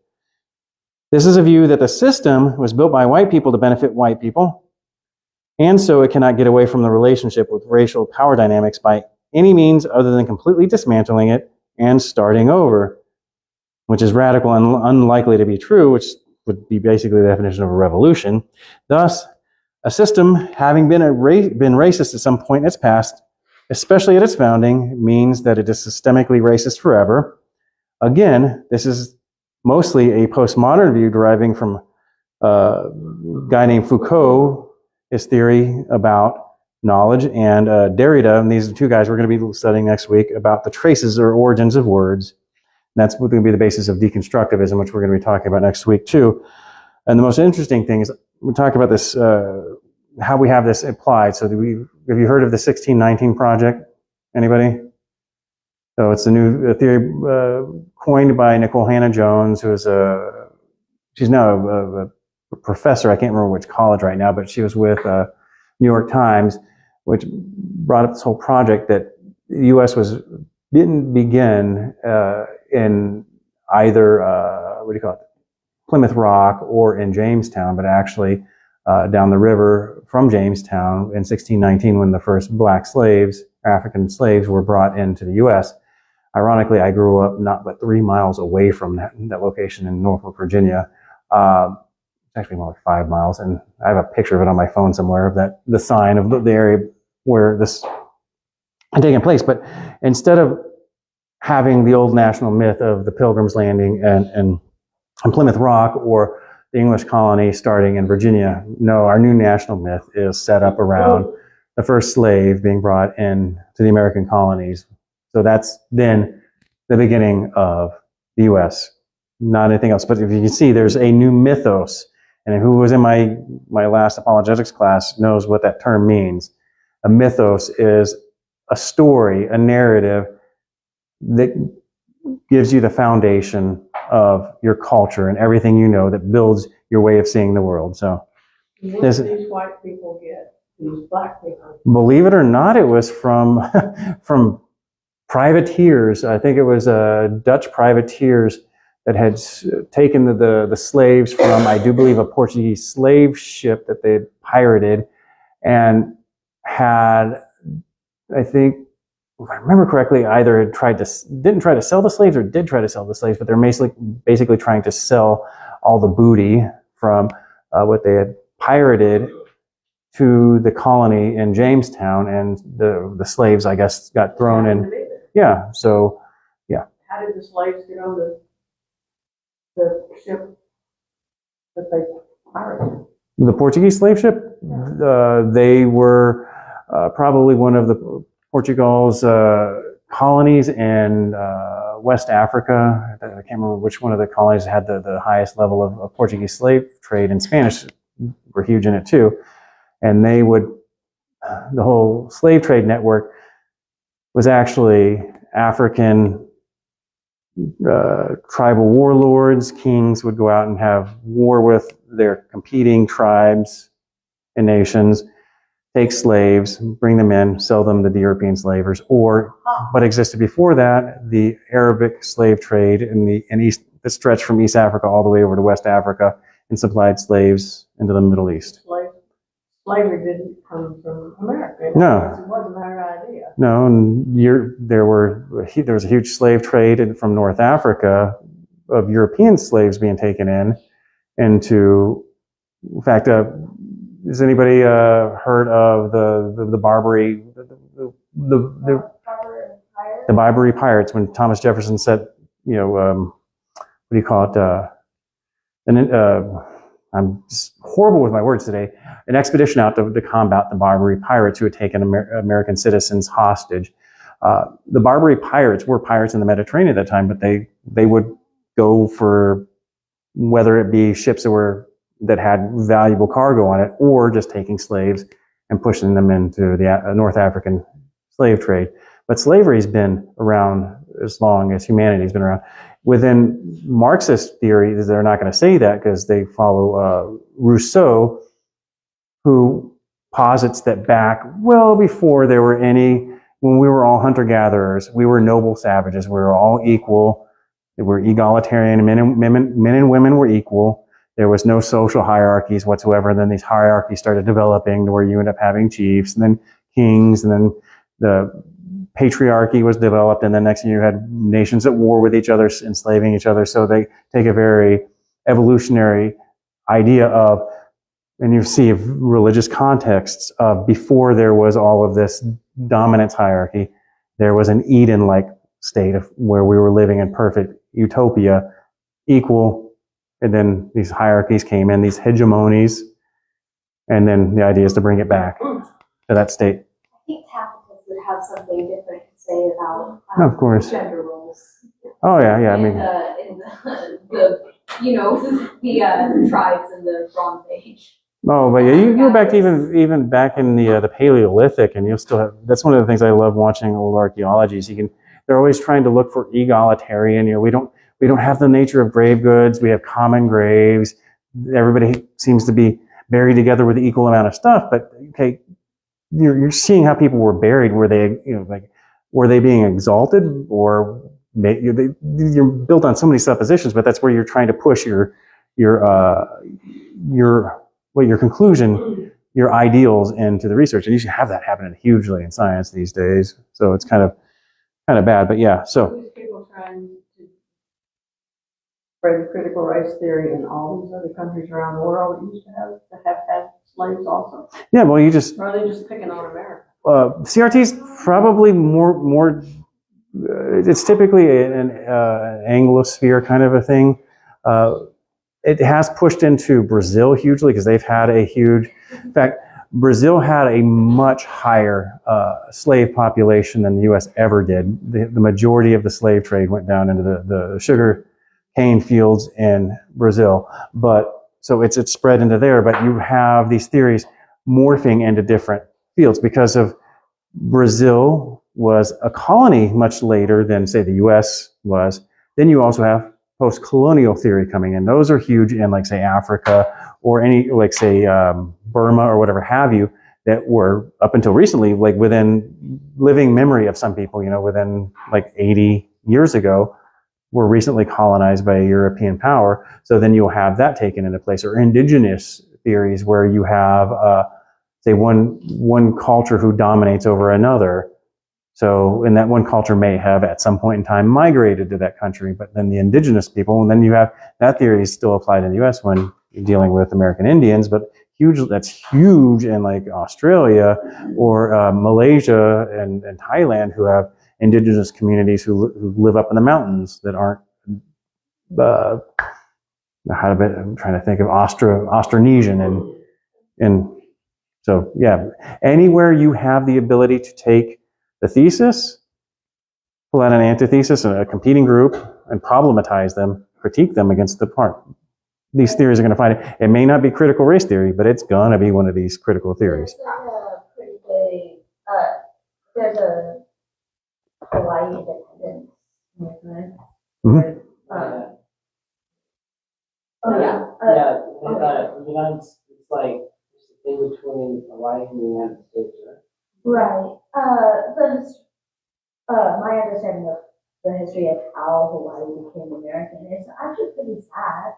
This is a view that the system was built by white people to benefit white people, and so it cannot get away from the relationship with racial power dynamics by any means other than completely dismantling it and starting over, which is radical and unlikely to be true, which would be basically the definition of a revolution. Thus, a system having been racist at some point in its past, especially at its founding, means that it is systemically racist forever. Again, this is mostly a postmodern view deriving from a guy named Foucault, his theory about knowledge, and Derrida, and these are two guys we're going to be studying next week, about the traces or origins of words. And that's going to be the basis of deconstructivism, which we're going to be talking about next week too. And the most interesting thing is we talk about this, how we have this applied. So have you heard of the 1619 Project? Anybody? So it's a new theory coined by Nicole Hannah-Jones, who is she's now a professor. I can't remember which college right now, but she was with New York Times, which brought up this whole project that the U.S. didn't begin in either, Plymouth Rock or in Jamestown, but actually down the river from Jamestown in 1619 when the first black slaves, African slaves, were brought into the U.S. Ironically, I grew up not but 3 miles away from that location in Norfolk, Virginia. It's actually more like 5 miles, and I have a picture of it on my phone somewhere of the sign of the area where this had taken place. But instead of having the old national myth of the Pilgrims landing and Plymouth Rock or the English colony starting in Virginia, no, our new national myth is set up around the first slave being brought in to the American colonies. So that's then the beginning of the U.S., not anything else. But if you can see, there's a new mythos. And who was in my last apologetics class knows what that term means. A mythos is a story, a narrative that gives you the foundation of your culture and everything you know that builds your way of seeing the world. So, What did these white people get? These black people? Believe it or not, it was from privateers. I think it was Dutch privateers that had taken the slaves from, I do believe, a Portuguese slave ship that they had pirated, and had, I think, if I remember correctly, either didn't try to sell the slaves or did try to sell the slaves, but they're basically trying to sell all the booty from what they had pirated to the colony in Jamestown, and the slaves, I guess, got thrown in. Yeah, so, yeah. How did the slaves get on the ship that they pirated? The Portuguese slave ship, they were probably one of the Portugal's colonies in West Africa. I can't remember which one of the colonies had the highest level of Portuguese slave trade, and Spanish were huge in it too. And the whole slave trade network was actually African tribal warlords. Kings would go out and have war with their competing tribes and nations, take slaves, bring them in, sell them to the European slavers, or what existed before that, the Arabic slave trade in East, that stretched from East Africa all the way over to West Africa and supplied slaves into the Middle East. Slavery didn't come from America. No. It wasn't our idea. No, and there was a huge slave trade from North Africa of European slaves being taken into, in fact, has anybody heard of the Barbary, the Barbary Pirates, when Thomas Jefferson said, what do you call it? I'm just horrible with my words today. An expedition out to combat the Barbary pirates who had taken American citizens hostage. The Barbary pirates were pirates in the Mediterranean at that time, but they would go for, whether it be ships that were that had valuable cargo on it, or just taking slaves and pushing them into the North African slave trade. But slavery's been around as long as humanity's been around. Within Marxist theory, they're not going to say that because they follow Rousseau, who posits that back well before there were any, when we were all hunter-gatherers, we were noble savages, we were all equal, we were egalitarian, men and women were equal, there was no social hierarchies whatsoever, and then these hierarchies started developing to where you end up having chiefs, and then kings, and then the patriarchy was developed, and then next thing you had nations at war with each other, enslaving each other. So they take a very evolutionary idea of, and you see religious contexts of before there was all of this dominance hierarchy, there was an Eden-like state of where we were living in perfect utopia, equal, and then these hierarchies came in, these hegemonies, and then the idea is to bring it back to that state. I think Tacitus would have something different to say about Of course. gender roles. Oh yeah, I mean, In the the tribes in the Bronze Age. oh, but yeah, you go back to even back in the Paleolithic, and you'll still have. That's one of the things I love watching old archaeologies. They're always trying to look for egalitarian. We don't have the nature of grave goods. We have common graves. Everybody seems to be buried together with equal amount of stuff. But okay, you're seeing how people were buried. Were they were they being exalted, or you're built on so many suppositions? But that's where you're trying to push your conclusion, your ideals into the research, and you should have that happening hugely in science these days. So it's kind of bad, but yeah. So These people trying to spread the critical race theory in all these other countries around the world that used to have had slaves also. yeah, well, Or are they just picking on America? CRT's probably more. It's typically an Anglosphere kind of a thing. It has pushed into Brazil hugely because they've had a huge. In fact, Brazil had a much higher slave population than the U.S. ever did. The majority of the slave trade went down into the sugar cane fields in Brazil. But so it's spread into there. But you have these theories morphing into different fields because of Brazil was a colony much later than, say, the U.S. was. Then you also have post-colonial theory coming in. Those are huge in, like, say, Africa or any, like, say, Burma or whatever have you, that were, up until recently, like, within living memory of some people, within, like, 80 years ago, were recently colonized by a European power. So then you'll have that taken into place. Or indigenous theories where you have, say, one culture who dominates over another. So, and that one culture may have at some point in time migrated to that country, but then the indigenous people, and then you have, that theory is still applied in the U.S. when you're dealing with American Indians, but that's huge in, like, Australia or Malaysia and Thailand, who have indigenous communities who live up in the mountains that aren't, I'm trying to think of Austronesian and so, yeah, anywhere you have the ability to take the thesis, pull out an antithesis and a competing group, and problematize them, critique them against the part. These theories are going to find it. It may not be critical race theory, but it's going to be one of these critical theories. There's a Hawaii independence movement. Mhm. Yeah, the United States, it's like it's the thing between Hawaii and the United States, right? Right. But my understanding of the history of how Hawaii became American is actually pretty sad.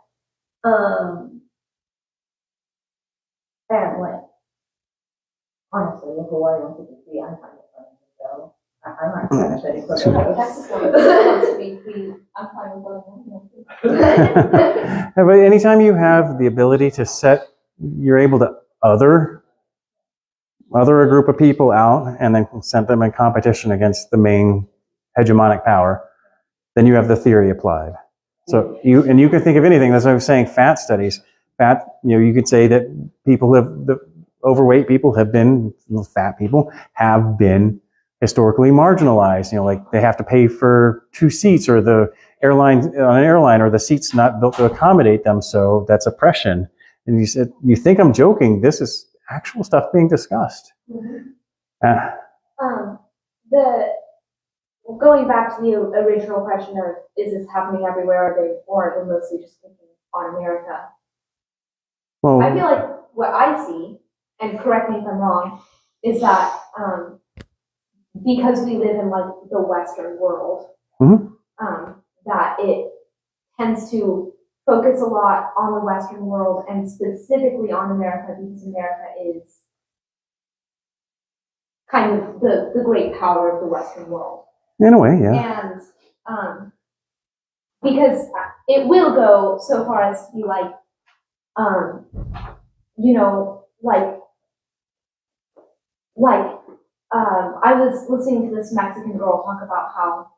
And like, honestly, if Hawaii wants to be free, I'm fine with letting it go. I'm not trying to say it. Texas wants to be free. I'm fine with letting it go. But anytime you have the ability to you're able to other a group of people out and then send them in competition against the main hegemonic power, then you have the theory applied. So you can think of anything. That's what I was saying. Fat studies. You could say that overweight people fat people have been historically marginalized. Like they have to pay for 2 seats, or the airline, or the seat's not built to accommodate them. So that's oppression. And you said, you think I'm joking. This is actual stuff being discussed. The going back to the original question of is this happening everywhere, or are they mostly just thinking on America? Well, I feel like what I see, and correct me if I'm wrong, is that because we live in like the Western world, Mhm. that it tends to focus a lot on the Western world and specifically on America because America is kind of the great power of the Western world. in a way, yeah. And because it will go so far as to be like, you know, I was listening to this Mexican girl talk about how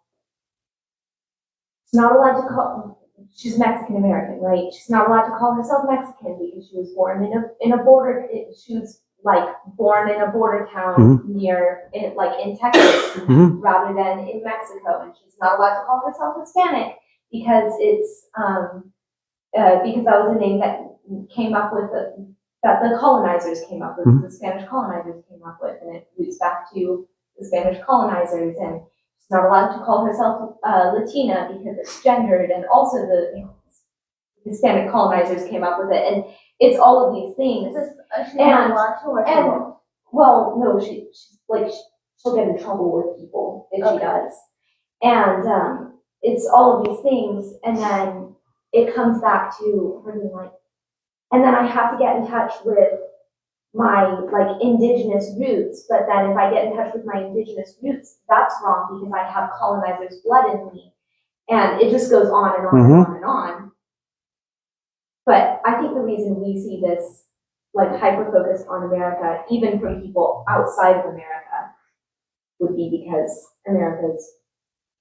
she's not allowed to she's Mexican American, right? She's not allowed to call herself Mexican because she was born in a border, she was like born in a border town near, in Texas, rather than in Mexico. And she's not allowed to call herself Hispanic because it's, because that was a name that came up with that the colonizers came up with, the Spanish colonizers came up with, and it roots back to the Spanish colonizers. And she's not allowed to call herself Latina because it's gendered, and also the Hispanic colonizers came up with it. And it's all of these things. She's not allowed to, or she won't? Well, no, she'll get in trouble with people if she does. And it's all of these things, and then it comes back to her being like, and then I have to get in touch with my indigenous roots, but then if I get in touch with my indigenous roots, that's wrong because I have colonizers' blood in me. And it just goes on and on and on and on. But I think the reason we see this hyper-focused on America, even from people outside of America, would be because America's,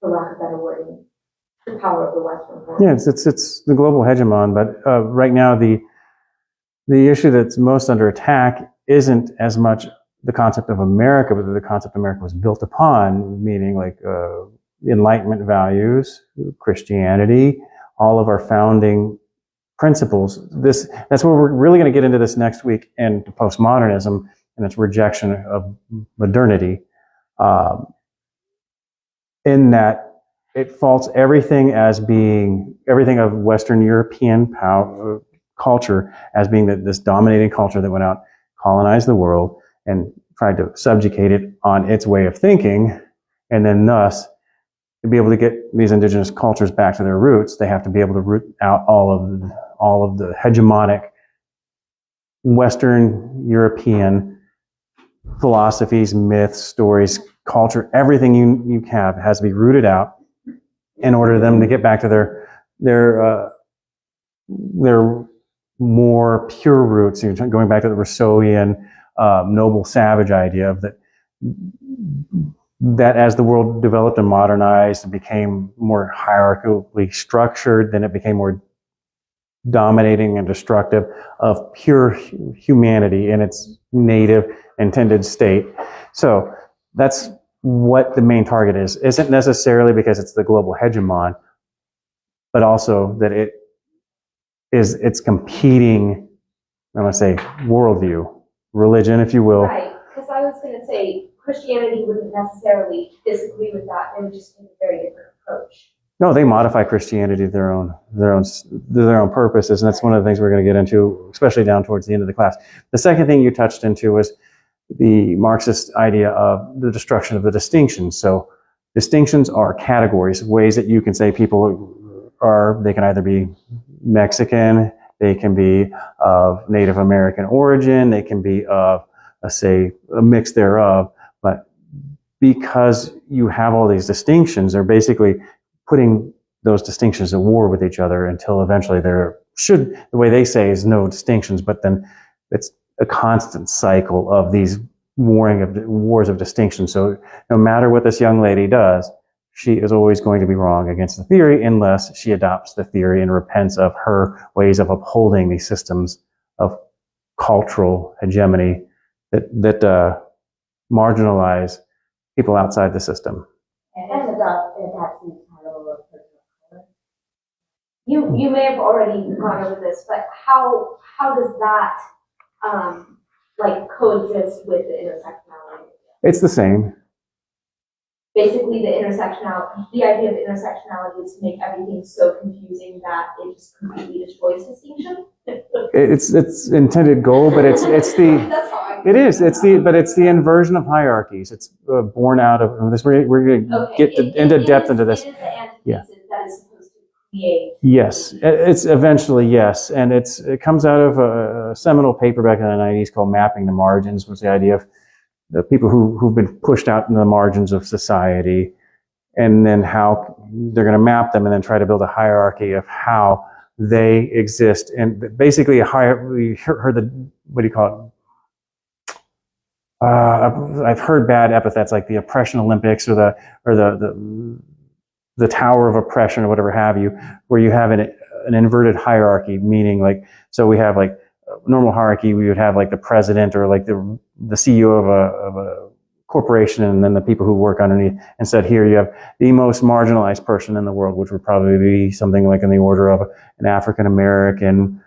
for lack of better wording, the power of the Western world. Yeah, it's the global hegemon, but right now the issue that's most under attack isn't as much the concept of America, but the concept America was built upon, meaning Enlightenment values, Christianity, all of our founding principles. That's where we're really going to get into this next week, and postmodernism and its rejection of modernity, in that it faults everything of Western European culture as being this dominating culture that went out, colonized the world, and tried to subjugate it on its way of thinking, and then thus to be able to get these indigenous cultures back to their roots, they have to be able to root out all of the hegemonic Western European philosophies, myths, stories, culture. Everything you have has to be rooted out in order for them to get back to their more pure roots. Going back to the Rousseauian noble savage idea of that as the world developed and modernized and became more hierarchically structured, then it became more dominating and destructive of pure humanity in its native intended state. So that's what the main target is. Isn't necessarily because it's the global hegemon, but also that it's competing, I'm going to say, worldview, religion, if you will. Right, because I was going to say Christianity wouldn't necessarily disagree with that. They would just take a very different approach. No, they modify Christianity to their own purposes, and that's one of the things we're going to get into, especially down towards the end of the class. The second thing you touched into was the Marxist idea of the destruction of the distinctions. So distinctions are categories, ways that you can say people they can either be Mexican, they can be of Native American origin, they can be of, let's say, a mix thereof. But because you have all these distinctions, they're basically putting those distinctions at war with each other until eventually the way they say is no distinctions, but then it's a constant cycle of these wars of distinction. So no matter what this young lady does, she is always going to be wrong against the theory unless she adopts the theory and repents of her ways of upholding these systems of cultural hegemony that marginalize people outside the system. And it has the title of person of color. you may have already gone over this, but how does that like coexist with the intersectionality? It's the same. Basically, the idea of intersectionality is to make everything so confusing that it just completely destroys distinction. It's intended goal, but it's the That's how it is it's the inversion of hierarchies. It's born out of this. We're going to get into depth into this. It is the antithesis Yeah. that is supposed to create. Yes, it's eventually yes, and it comes out of a seminal paper back in the 90s called "Mapping the Margins," was the idea of the people who've been pushed out into the margins of society, and then how they're going to map them, and then try to build a hierarchy of how they exist, and basically we heard the what do you call it? I've heard bad epithets like the oppression Olympics or the tower of oppression or whatever have you, where you have an inverted hierarchy, meaning like, so we have like a normal hierarchy, we would have like the president or like the CEO of a corporation, and then the people who work underneath. Instead, here you have the most marginalized person in the world, which would probably be something like in the order of an African American,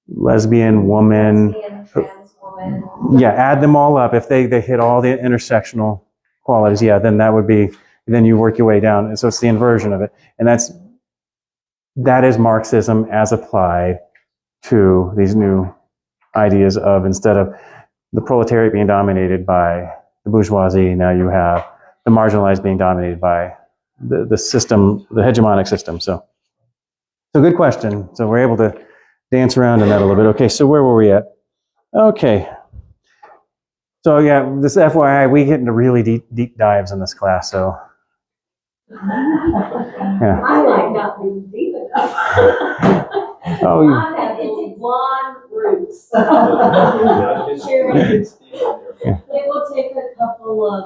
lesbian woman. Trans woman. Yeah, add them all up. If they hit all the intersectional qualities, yeah, then that would be, then you work your way down. And so it's the inversion of it. And that is Marxism as applied to these new ideas of, instead of the proletariat being dominated by the bourgeoisie, now you have the marginalized being dominated by the system, the hegemonic system. So good question. So we're able to dance around in that a little bit. Okay, so where were we at? Okay. So yeah, this FYI, we get into really deep dives in this class, so. Yeah. I like not being deep enough. Oh, you, I have those blonde roots. It will take a couple of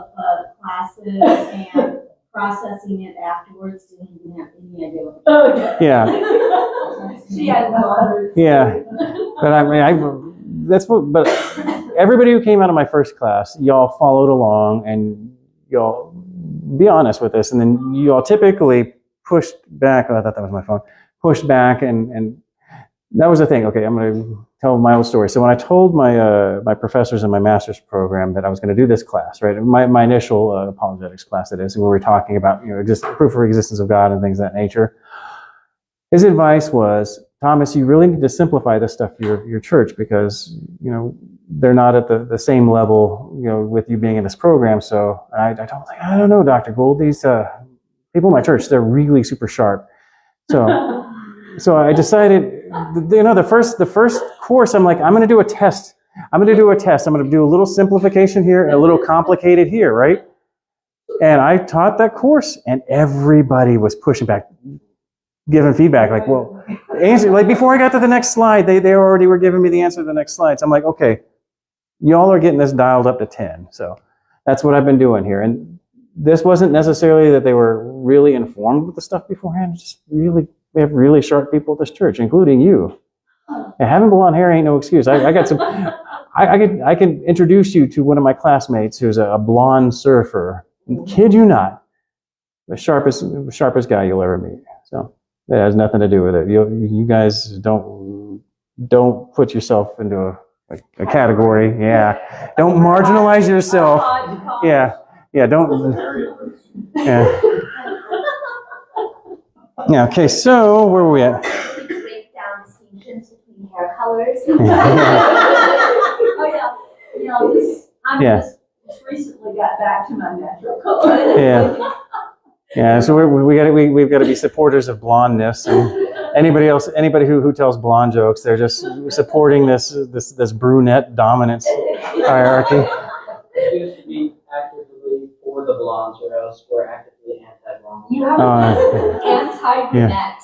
classes and processing it afterwards to even have any idea what. Oh, yeah. yeah, She has blonde roots. yeah. But I mean, but everybody who came out of my first class, y'all followed along, and y'all be honest with this, and then y'all typically pushed back. Oh, I thought that was my phone. Pushed back, and that was the thing. Okay, I'm going to tell my old story. So when I told my professors in my master's program that I was going to do this class, right, my initial apologetics class, that is, where we were talking about proof of existence of God and things of that nature, his advice was, Thomas, you really need to simplify this stuff for your church, because they're not at the same level with you being in this program. So I don't know, Dr. Gould, these people in my church, they're really super sharp. So I decided, the first course, I'm like, I'm going to do a test. I'm going to do a little simplification here and a little complicated here, right? And I taught that course, and everybody was pushing back, giving feedback, like, well, answer, like before I got to the next slide, they already were giving me the answer to the next slide. So I'm like, okay, y'all are getting this dialed up to 10. So that's what I've been doing here. And this wasn't necessarily that they were really informed with the stuff beforehand. Just really, we have really sharp people at this church, including you. And having blonde hair ain't no excuse. I got some. I can introduce you to one of my classmates who's a blonde surfer. Kid you not, the sharpest guy you'll ever meet. So it has nothing to do with it. You guys don't put yourself into a category. Yeah, don't marginalize yourself. Yeah, don't. Yeah. Yeah. Okay. So where were we at? Break down distinctions between hair colors. Oh yeah. I just recently got back to my natural color. Yeah. Yeah. So we've got to be supporters of blondness, and anybody who tells blonde jokes, they're just supporting this brunette dominance hierarchy. You have to be actively for the blondes, or else we're actively anti-blonde. You have anti-brunette.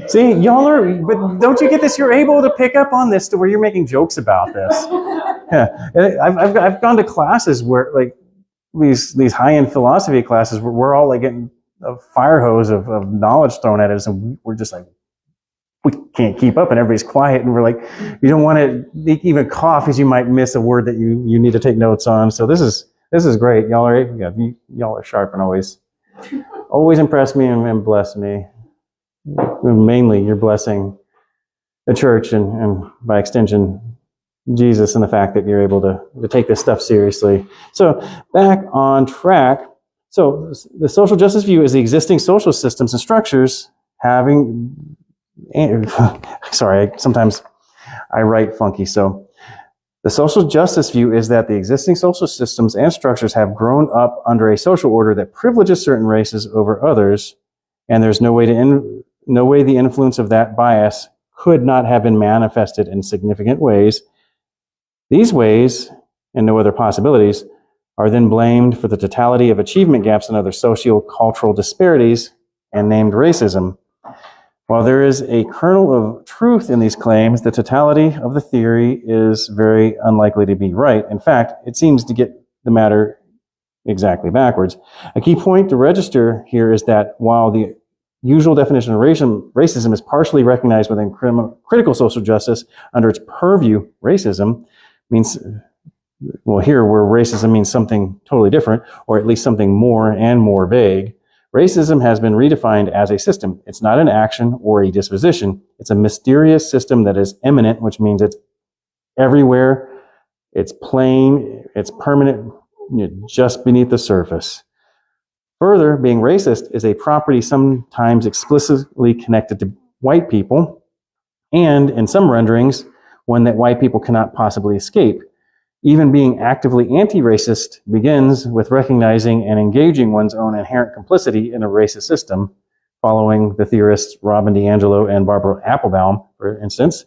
See, y'all are, but don't you get this? You're able to pick up on this to where you're making jokes about this. Yeah, I've gone to classes where like these high-end philosophy classes where we're all like getting a fire hose of knowledge thrown at us, and we're just like, we can't keep up, and everybody's quiet, and we're like, you don't want to even cough because you might miss a word that you need to take notes on. So this is great. Y'all are sharp and always impress me and bless me. mainly you're blessing the church and by extension, Jesus, and the fact that you're able to take this stuff seriously. So back on track. So the social justice view is the existing social systems and structures having, sorry, sometimes I write funky. So the social justice view is that the existing social systems and structures have grown up under a social order that privileges certain races over others, and there's no way the influence of that bias could not have been manifested in significant ways. These ways, and no other possibilities, are then blamed for the totality of achievement gaps and other socio-cultural disparities and named racism. While there is a kernel of truth in these claims, the totality of the theory is very unlikely to be right. In fact, it seems to get the matter exactly backwards. A key point to register here is that while the usual definition of racism is partially recognized within critical social justice under its purview, racism means, well, here where racism means something totally different, or at least something more and more vague. Racism has been redefined as a system. It's not an action or a disposition. It's a mysterious system that is immanent, which means it's everywhere, it's plain, it's permanent, just beneath the surface. Further, being racist is a property sometimes explicitly connected to white people, and in some renderings, one that white people cannot possibly escape. Even being actively anti-racist begins with recognizing and engaging one's own inherent complicity in a racist system, following the theorists Robin DiAngelo and Barbara Applebaum, for instance.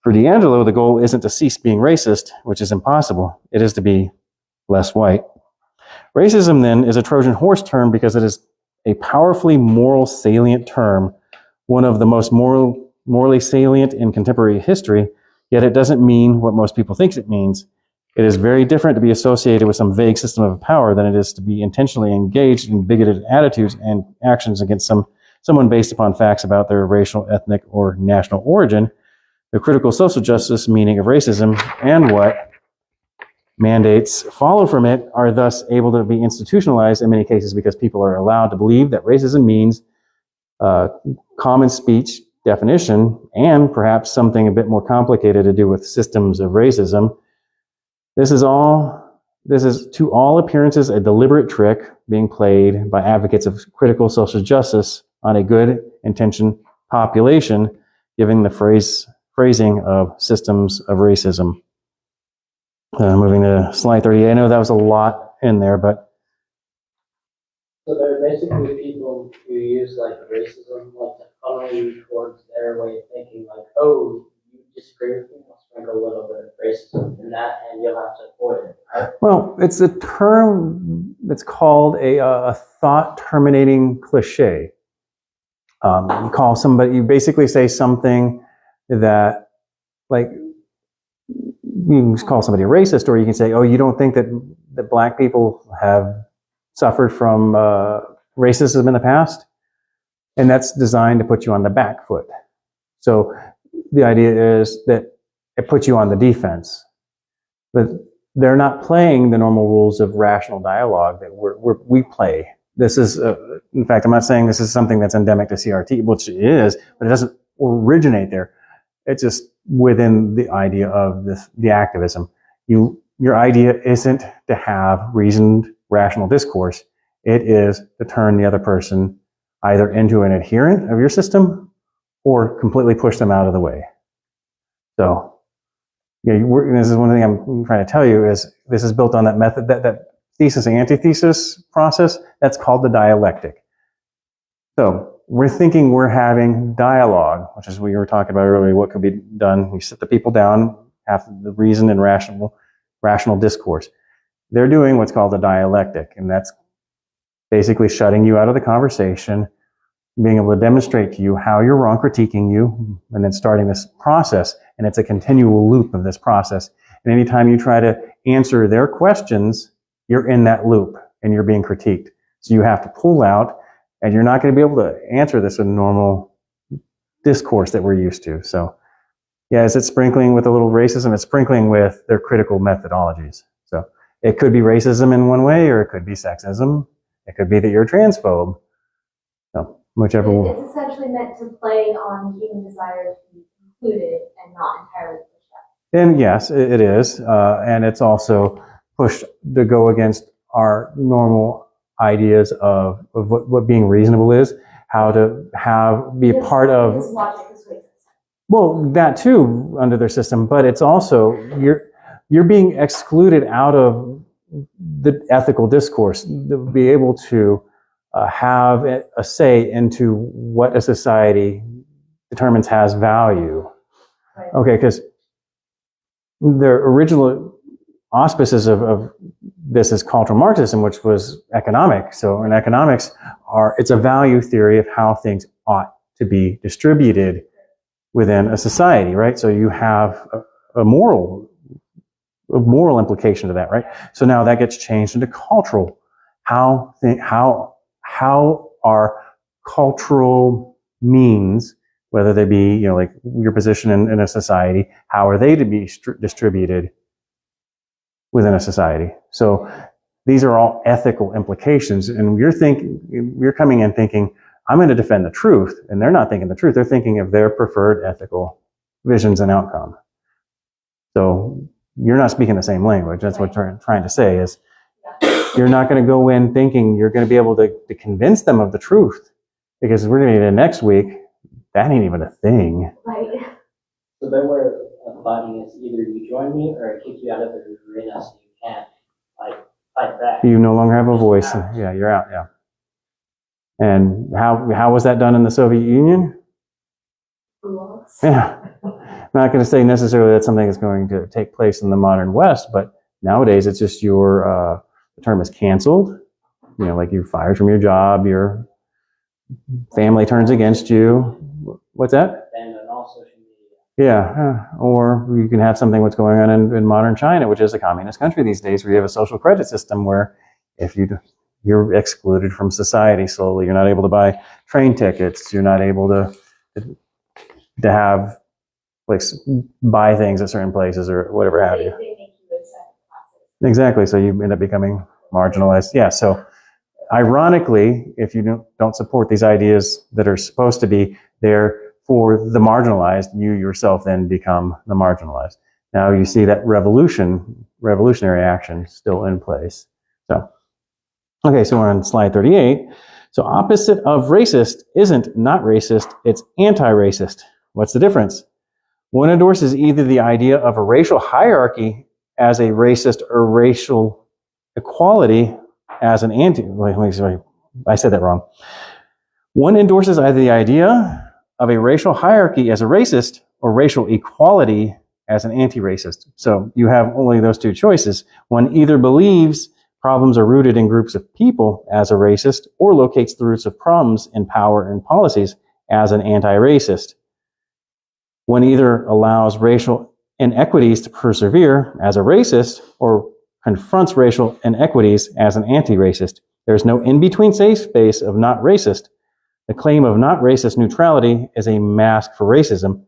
For DiAngelo, the goal isn't to cease being racist, which is impossible. It is to be less white. Racism, then, is a Trojan horse term because it is a powerfully moral salient term, one of the most morally salient in contemporary history, yet it doesn't mean what most people think it means. It is very different to be associated with some vague system of power than it is to be intentionally engaged in bigoted attitudes and actions against someone based upon facts about their racial, ethnic, or national origin. The critical social justice meaning of racism and what mandates follow from it are thus able to be institutionalized in many cases because people are allowed to believe that racism means common speech definition and perhaps something a bit more complicated to do with systems of racism. This is to all appearances a deliberate trick being played by advocates of critical social justice on a good intentioned population, giving the phrasing of systems of racism. Moving to slide 38. I know that was a lot in there, but So there are basically people who use like racism like to funnel you towards their way of thinking, like, oh, you disagree with me, I'll sprinkle a little bit of racism in that and you'll have to avoid it, right? well, it's a term that's called a thought terminating cliche. You basically say something that, like, you can call somebody a racist, or you can say, oh, you don't think that black people have suffered from racism in the past? And that's designed to put you on the back foot. So the idea is that it puts you on the defense. But they're not playing the normal rules of rational dialogue that we play. This is, in fact, I'm not saying this is something that's endemic to CRT, which it is, but it doesn't originate there. It's just within the idea of the activism. Your idea isn't to have reasoned, rational discourse. It is to turn the other person either into an adherent of your system or completely push them out of the way. So, this is one thing I'm trying to tell you is this is built on that method, that thesis and antithesis process. That's called the dialectic. So we're thinking we're having dialogue, which is what we were talking about earlier, what could be done. We sit the people down, have the reason and rational discourse. They're doing what's called a dialectic, and that's basically shutting you out of the conversation, being able to demonstrate to you how you're wrong, critiquing you, and then starting this process. And it's a continual loop of this process. And anytime you try to answer their questions, you're in that loop and you're being critiqued. So you have to pull out, and you're not going to be able to answer this in normal discourse that we're used to. So, yeah, is it sprinkling with a little racism? It's sprinkling with their critical methodologies. So it could be racism in one way, or it could be sexism. It could be that you're a transphobe. So whichever one. It's essentially meant to play on the human desire to be included and not entirely pushed out. And yes, it is. And it's also pushed to go against our normal ideas of what being reasonable is, how to be a part of. His logic is racist. Well, that too under their system, but it's also you're being excluded out of the ethical discourse to be able to have a say into what a society determines has value. Right. Okay, because the original auspices of this is cultural Marxism, which was economic. So in economics, it's a value theory of how things ought to be distributed within a society, right? So you have a moral implication to that, right? So now that gets changed into cultural. How are cultural means, whether they be, like your position in a society, how are they to be distributed within a society? So these are all ethical implications, and you're coming in thinking, I'm going to defend the truth, and they're not thinking the truth. They're thinking of their preferred ethical visions and outcome. So you're not speaking the same language. That's what I'm trying to say is you're not going to go in thinking you're going to be able to convince them of the truth, because we're going to get next week. That ain't even a thing. Right. So their way of fighting is either you join me or I kick you out of the arena so you can't fight back. You no longer have a voice. Yeah, you're out. Yeah. And how was that done in the Soviet Union? Yeah. I'm not going to say necessarily that's something that's going to take place in the modern West, but nowadays it's just the term is canceled. Like you're fired from your job, your family turns against you. What's that? And on all social media. Yeah. Or you can have something what's going on in modern China, which is a communist country these days, where you have a social credit system where if you're excluded from society slowly. You're not able to buy train tickets. You're not able to have buy things at certain places or whatever have you. They make you accept classes. Exactly. So you end up becoming marginalized. Yeah. So ironically, if you don't support these ideas that are supposed to be there for the marginalized, you yourself then become the marginalized. Now you see that revolutionary action still in place. So, okay, so we're on slide 38. So opposite of racist isn't not racist, it's anti-racist. What's the difference? One endorses either the idea of a racial hierarchy as a racist or racial equality as an I said that wrong. One endorses either the idea of a racial hierarchy as a racist or racial equality as an anti-racist. So you have only those two choices. One either believes problems are rooted in groups of people as a racist or locates the roots of problems in power and policies as an anti-racist. One either allows racial inequities to persevere as a racist or confronts racial inequities as an anti-racist. There's no in-between safe space of not racist. The claim of not racist neutrality is a mask for racism.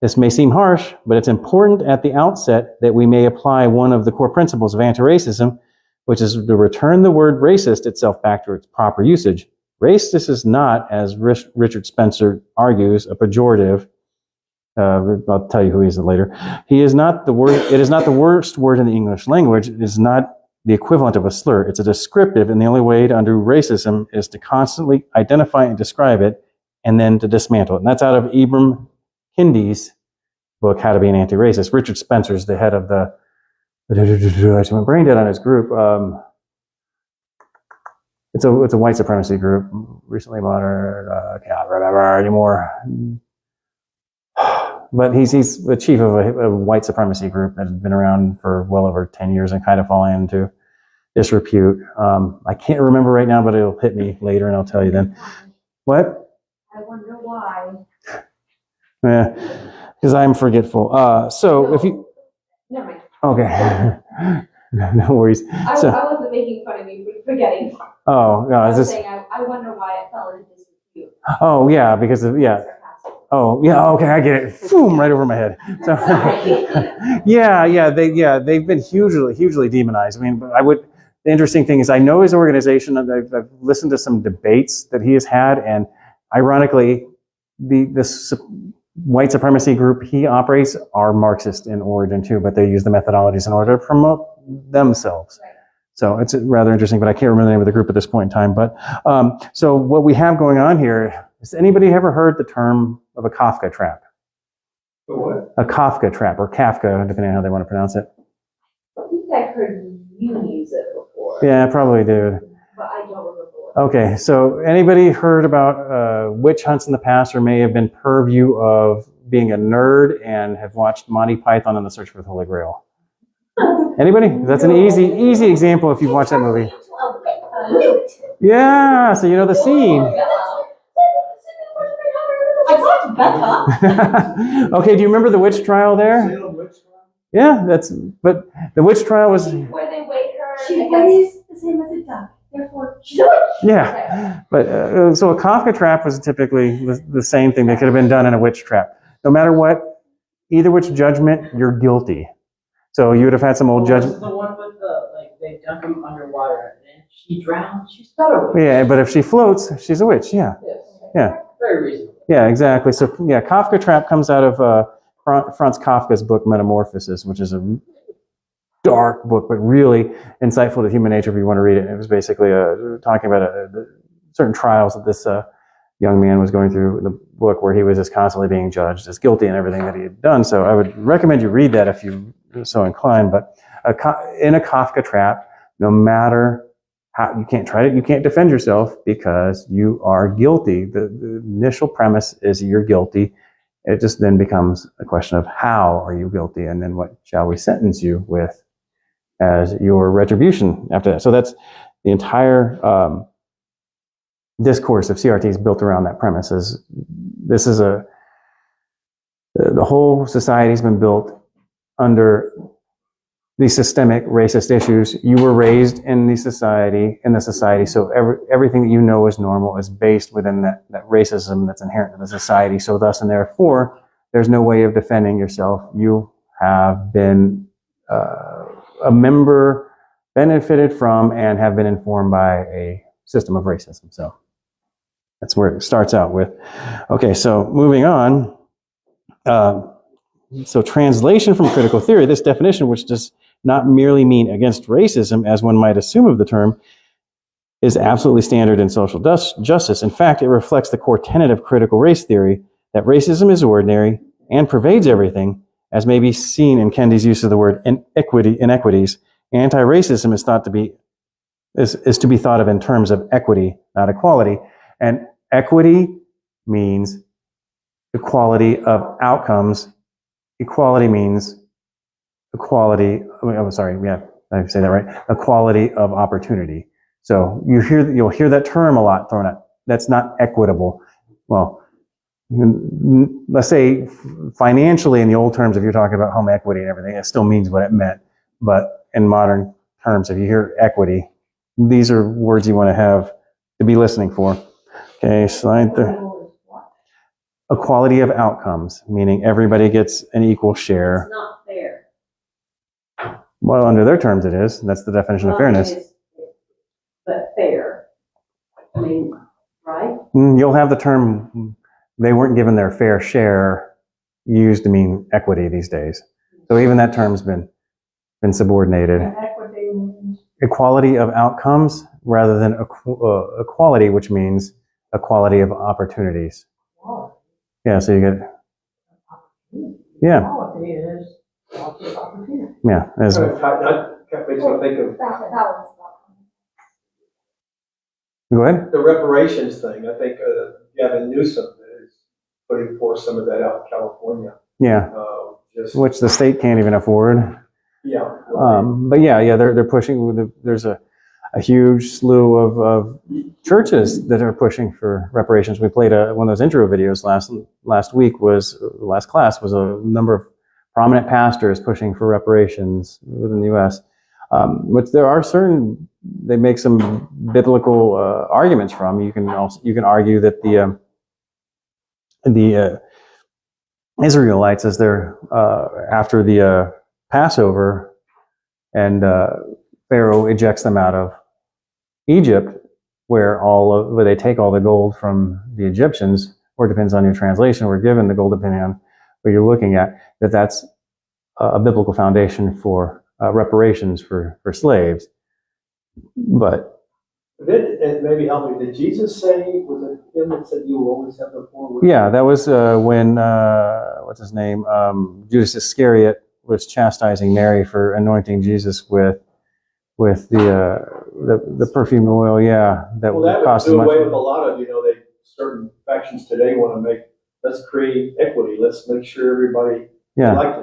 This may seem harsh, but it's important at the outset that we may apply one of the core principles of anti-racism, which is to return the word racist itself back to its proper usage. Racist is not, as Richard Spencer argues, a pejorative. I'll tell you who he is later. He is not the word. It is not the worst word in the English language. It is not the equivalent of a slur. It's a descriptive, and the only way to undo racism is to constantly identify and describe it, and then to dismantle it. And that's out of Ibram Kendi's book, How to Be an Anti-Racist. Richard Spencer is the head of the. I went brain dead on his group. It's a white supremacy group, recently modern. I can't remember anymore. But he's the chief of a white supremacy group that has been around for well over 10 years and kind of falling into disrepute. I can't remember right now, but it'll hit me later and I'll tell you then. What? I wonder why. Yeah, because I'm forgetful. So if you... Never mind. Okay. No worries. I wasn't making fun of you for forgetting. Oh, no. I Is was this... saying I wonder why it fell into disrepute. Oh, yeah, because of... Yeah. Oh, yeah, okay, I get it. Boom, right over my head. So, they've been hugely demonized. I mean, the interesting thing is I know his organization, and I've listened to some debates that he has had, and ironically, this white supremacy group he operates are Marxist in origin too, but they use the methodologies in order to promote themselves. Right. So it's rather interesting, but I can't remember the name of the group at this point in time. But so what we have going on here, has anybody ever heard the term of a Kafka trap? But what? A Kafka trap, or Kafka, depending on how they want to pronounce it. I think I've heard you use it before, Yeah, probably did. but I don't remember what. Okay, so anybody heard about witch hunts in the past, or may have been purview of being a nerd and have watched Monty Python and the Search for the Holy Grail? Anybody? That's an easy example if you've watched that movie. Yeah, so you know the scene. I talked to Becca. Okay, do you remember the witch trial there? Salem witch trial? Yeah, but the witch trial was, Where they weighed her She against, weighs the same as a duck, therefore she's a witch. yeah. But so a Kafka trap was typically the same thing that could have been done in a witch trap. No matter what, either which judgment, you're guilty. So you would have had some old This is judgment. the one with the, like, they dunk him underwater, and if she drowns, she's not a witch. Yeah, but if she floats, she's a witch. Yeah, Yes. Yeah. Very reasonable. yeah, exactly. So yeah, Kafka trap comes out of Franz Kafka's book Metamorphosis, which is a dark book, but really insightful to human nature if you want to read it. It was basically talking about certain trials that this young man was going through in the book, where he was just constantly being judged as guilty in everything that he had done. So I would recommend you read that if you're so inclined. But in a Kafka trap, no matter how, you can't defend yourself because you are guilty. The initial premise is you're guilty. It just then becomes a question of how are you guilty, and then what shall we sentence you with as your retribution after that. So that's the entire discourse of CRT is built around that premise. The whole society's been built under these systemic racist issues. You were raised in the society, so everything that you know is normal is based within that racism that's inherent in the society. So thus and therefore, there's no way of defending yourself. You have been a member, benefited from, and have been informed by a system of racism. So that's where it starts out with. Okay, so moving on. So translation from critical theory, this definition, which does not merely mean against racism, as one might assume of the term, is absolutely standard in social justice. In fact, it reflects the core tenet of critical race theory, that racism is ordinary and pervades everything, as may be seen in Kendi's use of the word inequities. Anti-racism is to be thought of in terms of equity, not equality. And equity means equality of outcomes. Equality means equality. I say that right. Equality of opportunity. So you'll hear that term a lot thrown out. That's not equitable. Well, let's say financially, in the old terms, if you're talking about home equity and everything, it still means what it meant. But in modern terms, if you hear equity, these are words you want to have to be listening for. Okay, slide there. Equality of outcomes, meaning everybody gets an equal share. It's not fair. Well, under their terms, it is. That's the definition of fairness. But fair. I mean, right? You'll have the term, they weren't given their fair share, used to mean equity these days. So even that term's been subordinated. Equity means Equality of outcomes rather than equality, which means equality of opportunities. equality. Yeah, so you get, yeah, Equality is opportunity. yeah. As, That makes me think of balance. go ahead. the reparations thing. I think Gavin Newsom is putting forth some of that out in California. Yeah, which the state can't even afford. Yeah. But yeah, they're pushing. There's a huge slew of churches that are pushing for reparations. We played one of those intro videos last class was a number of prominent pastors pushing for reparations within the U.S. Which there are they make some biblical arguments from. You can argue that the Israelites, as they're after the Passover, and Pharaoh ejects them out of Egypt, where they take all the gold from the Egyptians, or it depends on your translation, we're given the gold depending on what you're looking at, that's a biblical foundation for reparations for slaves. But And maybe help me, did Jesus say, was it him that said you will always have the poor with you? yeah, that was when, what's his name? Judas Iscariot was chastising Mary for anointing Jesus with the perfume oil, yeah, that Well, would that would cost as do much. away with a lot of, certain factions today want to let's create equity, let's make sure everybody, Yeah, like,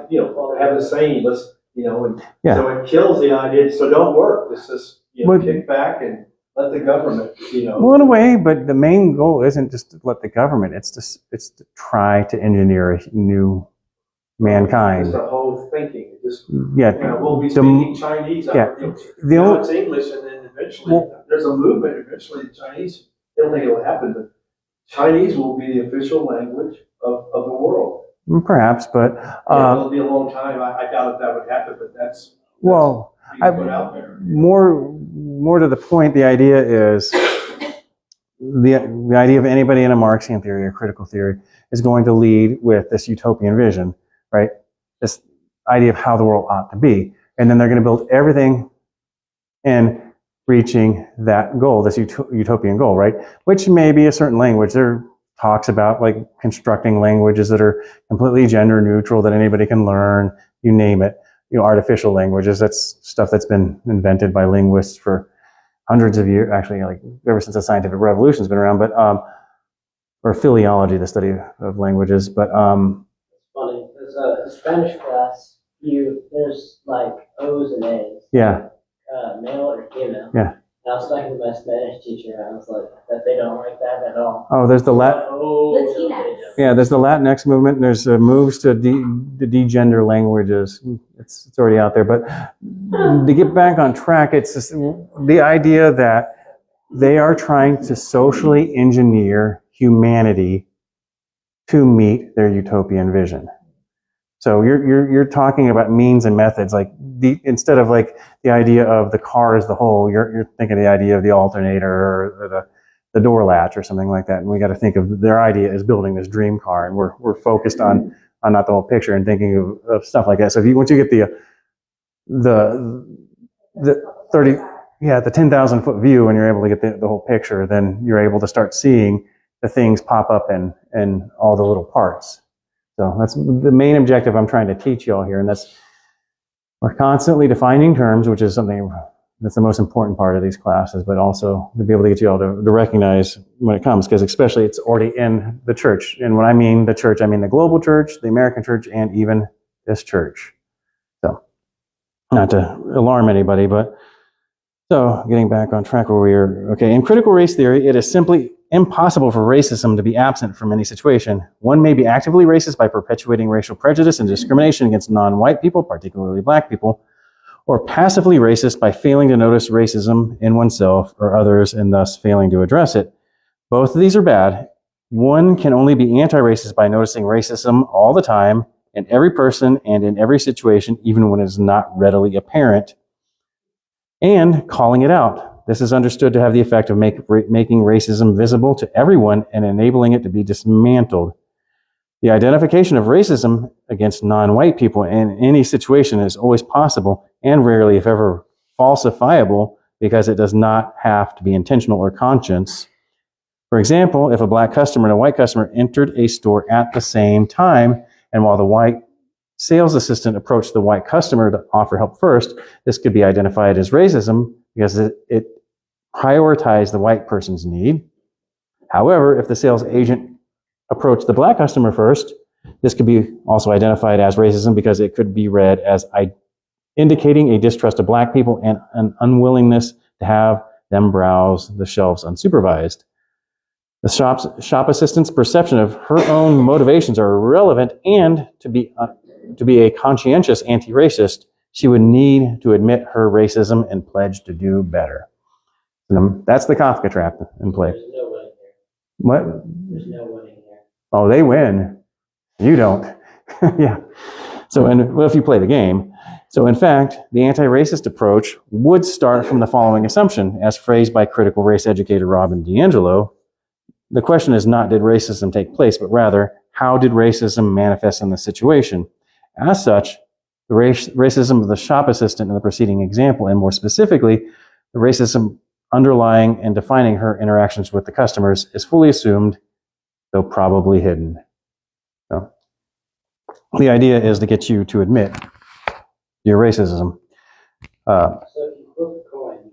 have the same, and Yeah. so it kills the idea, so don't work, it's just, But- kick back and let the government, well, in a way, but the main goal isn't just to let the government, it's to try to engineer a new mankind. It's the whole thinking, just, Yeah, we'll be the- speaking Chinese, yeah. The now only, it's English, and then eventually, Well- there's a movement, eventually the Chinese, I don't think it'll happen, but Chinese will be the official language of the world. perhaps, but It'll be a long time, I doubt if that would happen, but that's well, being put out there. more to the point, the idea is the idea of anybody in a Marxian theory or critical theory is going to lead with this utopian vision, right? This idea of how the world ought to be, and then they're going to build everything in reaching that goal, this utopian goal, right? Which may be a certain language. There talks about like constructing languages that are completely gender neutral, that anybody can learn, you name it. Artificial languages, that's stuff that's been invented by linguists for hundreds of years, actually, like ever since the scientific revolution's been around, but, or philology, the study of languages, but, Funny, there's a Spanish class, there's like O's and A's, yeah, male or female. Yeah. And I was talking to my Spanish teacher, and I was like, that they don't like that at all. oh, there's the Latinx. Yeah, there's the Latinx movement, and there's moves to degender languages. It's already out there. But to get back on track, it's just the idea that they are trying to socially engineer humanity to meet their utopian vision. So you're talking about means and methods, like instead of like the idea of the car as the whole, you're thinking of the idea of the alternator or the door latch or something like that. And we got to think of their idea as building this dream car, and we're focused on not the whole picture and thinking of stuff like that. So once you get the 10,000 foot view, and you're able to get the whole picture, then you're able to start seeing the things pop up in all the little parts. So that's the main objective I'm trying to teach you all here, and we're constantly defining terms, which is something that's the most important part of these classes, but also to be able to get you all to recognize when it comes, because especially it's already in the church. And when I mean the church, I mean the global church, the American church, and even this church. So not to alarm anybody, but so getting back on track where we are. Okay, in critical race theory, it is simply impossible for racism to be absent from any situation. One may be actively racist by perpetuating racial prejudice and discrimination against non-white people, particularly black people, or passively racist by failing to notice racism in oneself or others and thus failing to address it. Both of these are bad. One can only be anti-racist by noticing racism all the time, in every person and in every situation, even when it is not readily apparent, and calling it out. This is understood to have the effect of making racism visible to everyone and enabling it to be dismantled. The identification of racism against non-white people in any situation is always possible and rarely, if ever, falsifiable, because it does not have to be intentional or conscious. For example, if a black customer and a white customer entered a store at the same time, and while the white sales assistant approached the white customer to offer help first, this could be identified as racism because it prioritized the white person's need. However, if the sales agent approached the black customer first, this could be also identified as racism because it could be read as indicating a distrust of black people and an unwillingness to have them browse the shelves unsupervised. The shop assistant's perception of her own motivations are irrelevant, and to be a conscientious anti-racist, she would need to admit her racism and pledge to do better. And that's the Kafka trap in play. There's no winning here. What? There's no winning here. Oh, they win. You don't. Yeah. So, and well, if you play the game. So in fact, the anti-racist approach would start from the following assumption, as phrased by critical race educator Robin DiAngelo. The question is not, did racism take place, but rather, how did racism manifest in the situation? As such, the racism of the shop assistant in the preceding example, and more specifically, the racism underlying and defining her interactions with the customers, is fully assumed, though probably hidden. So, the idea is to get you to admit your racism. So if you flip a coin,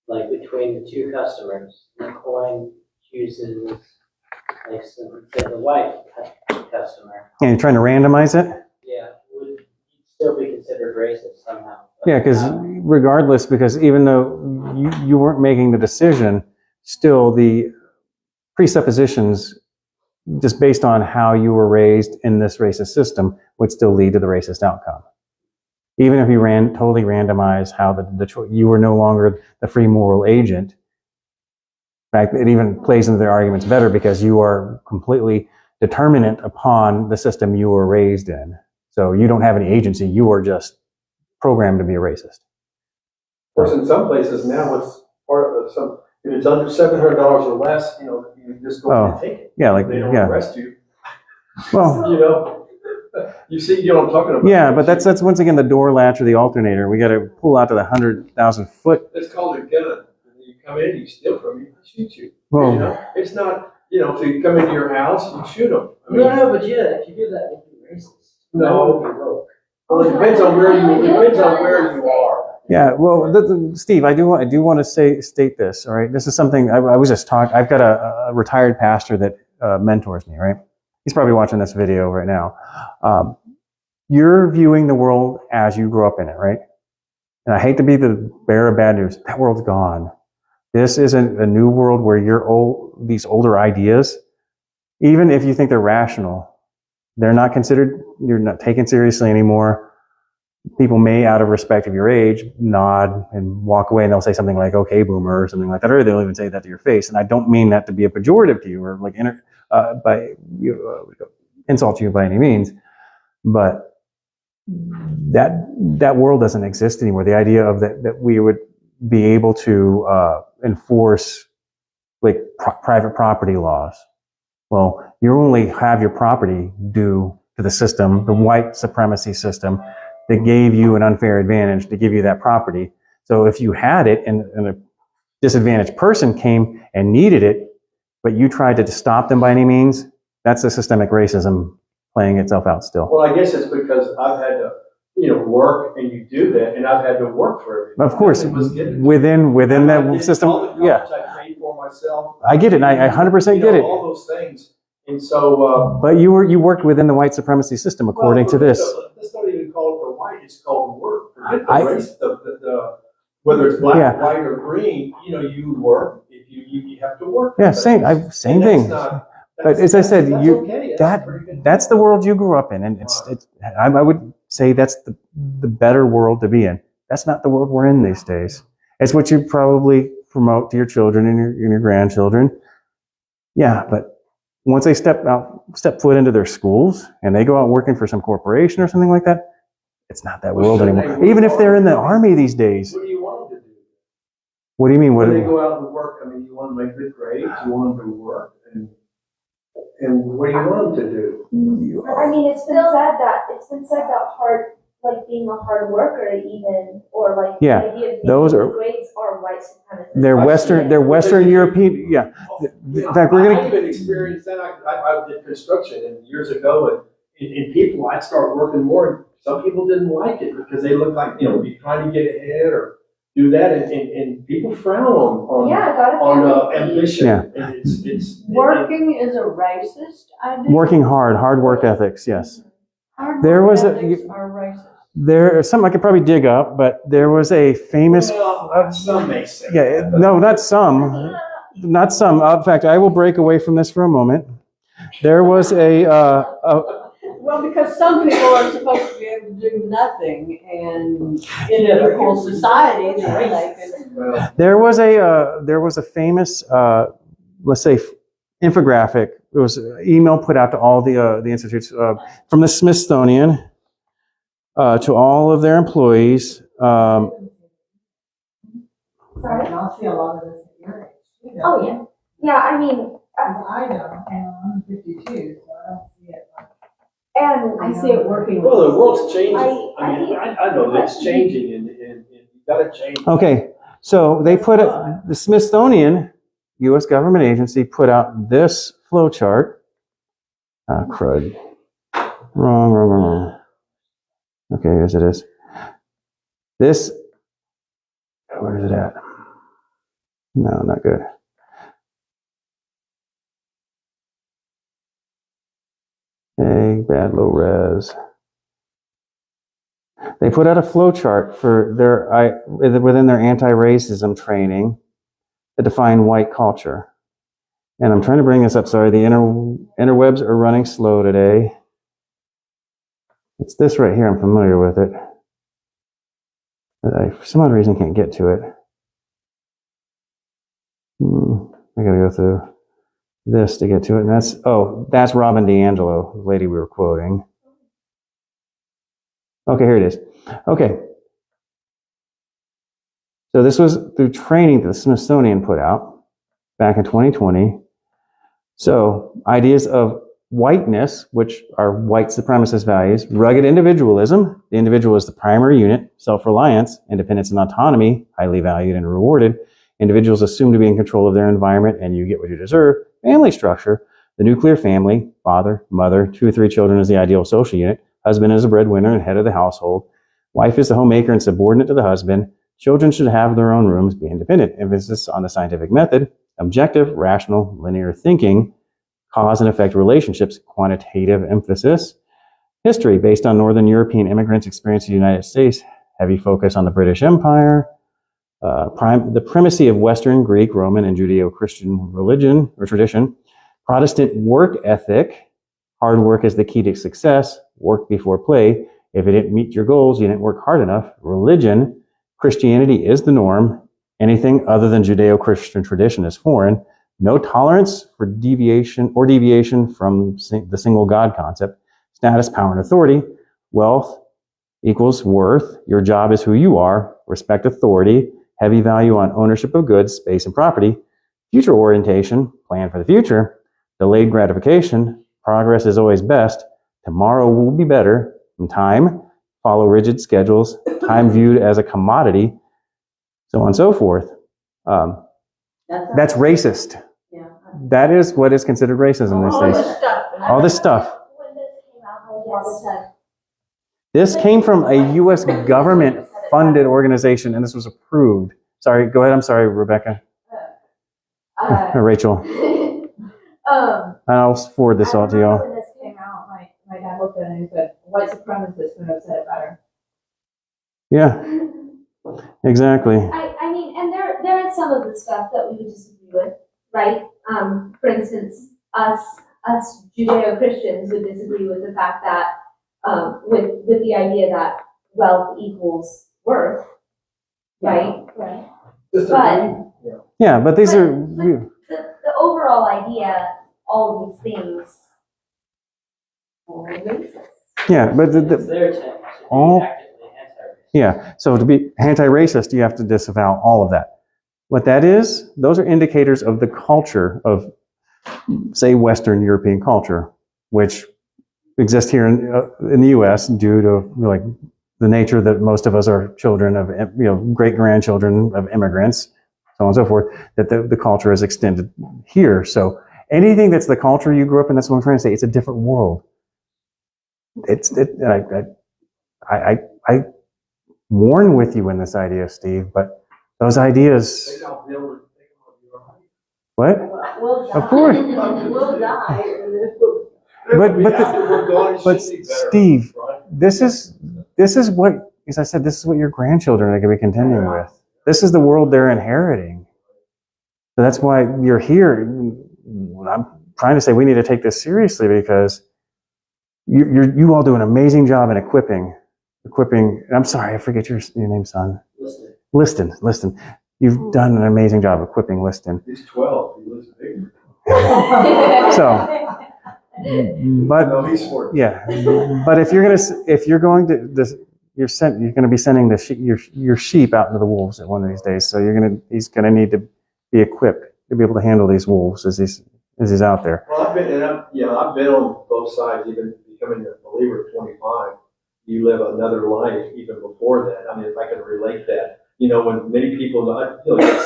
like between the two customers, the coin chooses, like, so say the white customer. And you're trying to randomize it? Yeah, would you still be considered racist somehow? Yeah, because regardless, because even though you weren't making the decision, still the presuppositions, just based on how you were raised in this racist system, would still lead to the racist outcome. Even if you totally randomize how you were no longer the free moral agent. In fact, it even plays into their arguments better because you are completely determinant upon the system you were raised in. So you don't have any agency. You are just programmed to be a racist. Of course, in some places now, it's part of some, if it's under $700 or less, you just go and take it. Yeah, like, They don't yeah. arrest you. Well, You see, what I'm talking about. yeah, but that's once again the door latch or the alternator. We got to pull out to the 100,000 foot. It's called a gun. You come in, you steal from you, they shoot you. Well, It's not, if you come into your house, you shoot them. No, but yeah, if you do that, you'll be racist. No. That would be woke. Well, it depends on where you are. yeah. Well, Steve, I do want to state this. All right, this is something I was just talking. I've got a retired pastor that mentors me. Right, he's probably watching this video right now. You're viewing the world as you grew up in it, right? And I hate to be the bearer of bad news. That world's gone. This isn't a new world where these older ideas, even if you think they're rational, they're not considered, you're not taken seriously anymore. People may, out of respect of your age, nod and walk away, and they'll say something like, okay, boomer, or something like that, or they'll even say that to your face. And I don't mean that to be a pejorative to you or like insult you by any means, but that world doesn't exist anymore. The idea of that we would be able to enforce like private property laws. Well, you only have your property due to the system, the white supremacy system that gave you an unfair advantage to give you that property. So if you had it and a disadvantaged person came and needed it, but you tried to stop them by any means, that's the systemic racism playing itself out still. Well, I guess it's because I've had to, work, and you do that, and I've had to work for everything. Of course, within that system, yeah. I paid for myself. I get it, and I 100% get it. All those things, and so. But you worked within the white supremacy system according to this. Let's not even call it the white; it's called work. Forget the race. Whether it's black, white, or green, you work. If you have to work. Yeah, same thing. But as I said, that's the world you grew up in, and I would say that's the better world to be in. That's not the world we're in these days. It's what you probably promote to your children and your grandchildren. Yeah, but once they step foot into their schools and they go out working for some corporation or something like that, it's not that world anymore. Even if they're in the army these days. What do you want them to do? What do you mean? When they go out and work, you want to make good grades, you want them to work, and what do you want them to do? I mean, it's been said that hard, like being a hard worker, even, or like the idea of those making grades are white supremacy. They're Western European. Yeah. In fact, I even experienced that. I did construction years ago, and people, I'd start working more. Some people didn't like it because they looked like be trying to get ahead or do that, and people frown on ambition. Yeah. And it's Working is a racist idea. Working hard work ethics. Yes. Hard There work was ethics are racist. There's something I could probably dig up, but there was a famous. Some may say. Yeah, no, not some. Not some. In fact, I will break away from this for a moment. There was Well, because some people are supposed to be able to do nothing, and in a whole society, there was a famous, let's say, infographic. It was an email put out to all the institutes from the Smithsonian. to all of their employees. Sorry? And I'll see a lot of this at your age. too, don't Oh, you? yeah. Yeah, I mean, I don't, and I'm 52, so I don't see it. and I see it working. Well, the world's changing. I I mean, I know that it's changing and you gotta change. Okay, so they put it, the Smithsonian, U.S. government agency, put out this flow chart. Ah, crud. Wrong. Okay, here's it is. This, where is it at? No, not good. Okay, bad low res. They put out a flow chart for their within their anti-racism training to define white culture. And I'm trying to bring this up. Sorry, the interwebs are running slow today. It's this right here. I'm familiar with it, but I, for some odd reason, can't get to it. I gotta go through this to get to it. And that's Robin DiAngelo, the lady we were quoting. Okay, here it is. Okay. So this was through training that the Smithsonian put out back in 2020. So ideas of whiteness, which are white supremacist values, rugged individualism, the individual is the primary unit, self-reliance, independence and autonomy, highly valued and rewarded, individuals assumed to be in control of their environment and you get what you deserve, family structure, the nuclear family, father, mother, 2 or 3 children is the ideal social unit, husband is a breadwinner and head of the household, wife is the homemaker and subordinate to the husband, children should have their own rooms, be independent, emphasis on the scientific method, objective, rational, linear thinking, cause and effect relationships, quantitative emphasis, history based on Northern European immigrants' experience in the United States, heavy focus on the British Empire, the primacy of Western, Greek, Roman, and Judeo-Christian religion or tradition, Protestant work ethic, hard work is the key to success, work before play, if it didn't meet your goals, you didn't work hard enough, religion, Christianity is the norm, anything other than Judeo-Christian tradition is foreign, no tolerance for deviation from the single God concept, status, power, and authority, wealth equals worth, your job is who you are, respect authority, heavy value on ownership of goods, space, and property, future orientation, plan for the future, delayed gratification, progress is always best, tomorrow will be better, and time, follow rigid schedules, time viewed as a commodity, so on and so forth. That's racist. Yeah. That is what is considered racism these days. All this stuff. when this came out, my dad said, This came from a U.S. government-funded organization, and this was approved. Sorry, go ahead. I'm sorry, Rebecca. Or Rachel. I'll forward this all to y'all. When this came out, my dad looked at it and he said, white supremacists would have said it better. Yeah, exactly. I mean, and there is some of the stuff that we would disagree with, right? For instance, us Judeo-Christians would disagree with the fact that, with the idea that wealth equals worth, right? Right. Yeah, but these are... The overall idea, all of these things, are racist. Yeah, but It's their attempt to be all- actively anti-racist. yeah, so to be anti-racist, you have to disavow all of that. What that is, those are indicators of the culture of, say, Western European culture, which exists here in the U.S. due to like the nature that most of us are children of, great-grandchildren of immigrants, so on and so forth, that the culture is extended here. So anything that's the culture you grew up in, that's what I'm trying to say, it's a different world. I mourn with you in this idea, Steve, but those ideas, what? We'll die. Of course. We'll die. But Steve, this is what, as I said, this is what your grandchildren are going to be contending with. This is the world they're inheriting. So that's why you're here. I'm trying to say we need to take this seriously because you all do an amazing job in equipping. I'm sorry, I forget your name, son. Liston. You've done an amazing job equipping Liston. He's 12. He lives bigger. but No, he's for it. yeah, but if you're going to this, you're going to be sending your sheep out into the wolves at one of these days. So he's going to need to be equipped to be able to handle these wolves as he's out there. Well, I've been on both sides, even becoming a believer at 25. You live another life even before that. I mean, if I can relate that, when many people,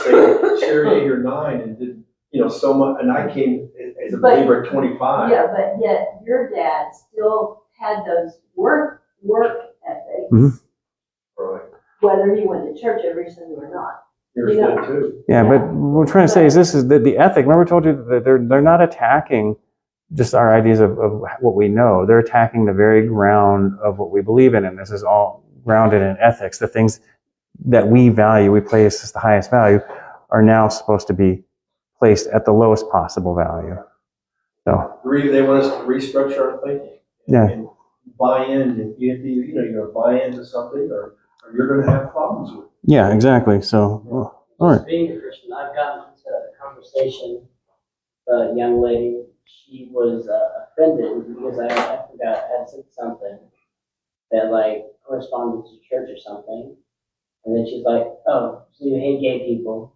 say, shared 8 or 9 and did, so much, and I came as a believer at 25. Yeah, but yet your dad still had those work ethics, Right. whether he went to church every Sunday or not. Yours did too. Yeah, but what we're trying to say is this is the ethic. Remember, I told you that they're not attacking just our ideas of what we know. They're attacking the very ground of what we believe in, and this is all grounded in ethics. The things that we value, we place as the highest value, are now supposed to be placed at the lowest possible value. So They want us to restructure our thinking. Yeah. And buy in, and you have to, you're going to buy into something, or you're going to have problems with it. yeah, exactly. So all right. Being a Christian, I've gotten into a conversation with a young lady. She was offended because I forgot I had said something that corresponded to church or something. And then she's like, "Oh, so you hate gay people?"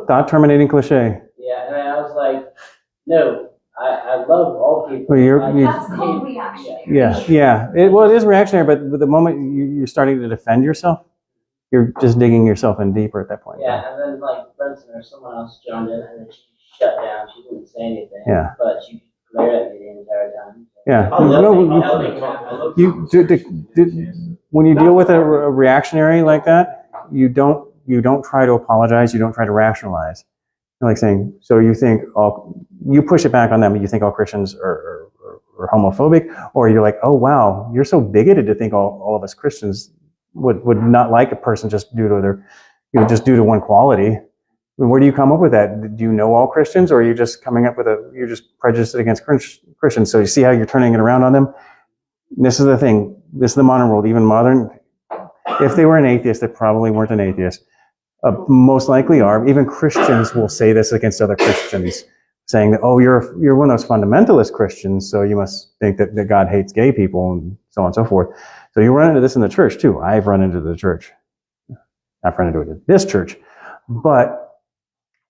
Thought terminating cliche. Yeah, and I was like, "No, I love all people." Well, That's called reactionary. Yeah. It is reactionary, but the moment you're starting to defend yourself, you're just digging yourself in deeper at that point. Yeah, and then Brenton or someone else joined in, and then she shut down. She didn't say anything. Yeah. But she glared at me the entire time. Yeah. When you deal with a reactionary like that, you don't try to apologize. You don't try to rationalize. You're like saying, so you think you push it back on them, and you think all Christians are homophobic, or you're like, oh wow, you're so bigoted to think all of us Christians would not like a person just due to just due to one quality. I mean, where do you come up with that? Do you know all Christians, or are you just coming up with you're just prejudiced against Christians? So you see how you're turning it around on them? This is the thing. This is the modern world. Even modern, if they were an atheist, they probably weren't an atheist. Most likely are. Even Christians will say this against other Christians, saying that, oh, you're one of those fundamentalist Christians, so you must think that God hates gay people, and so on and so forth. So you run into this in the church too. I've run into the church. I've run into it in this church. But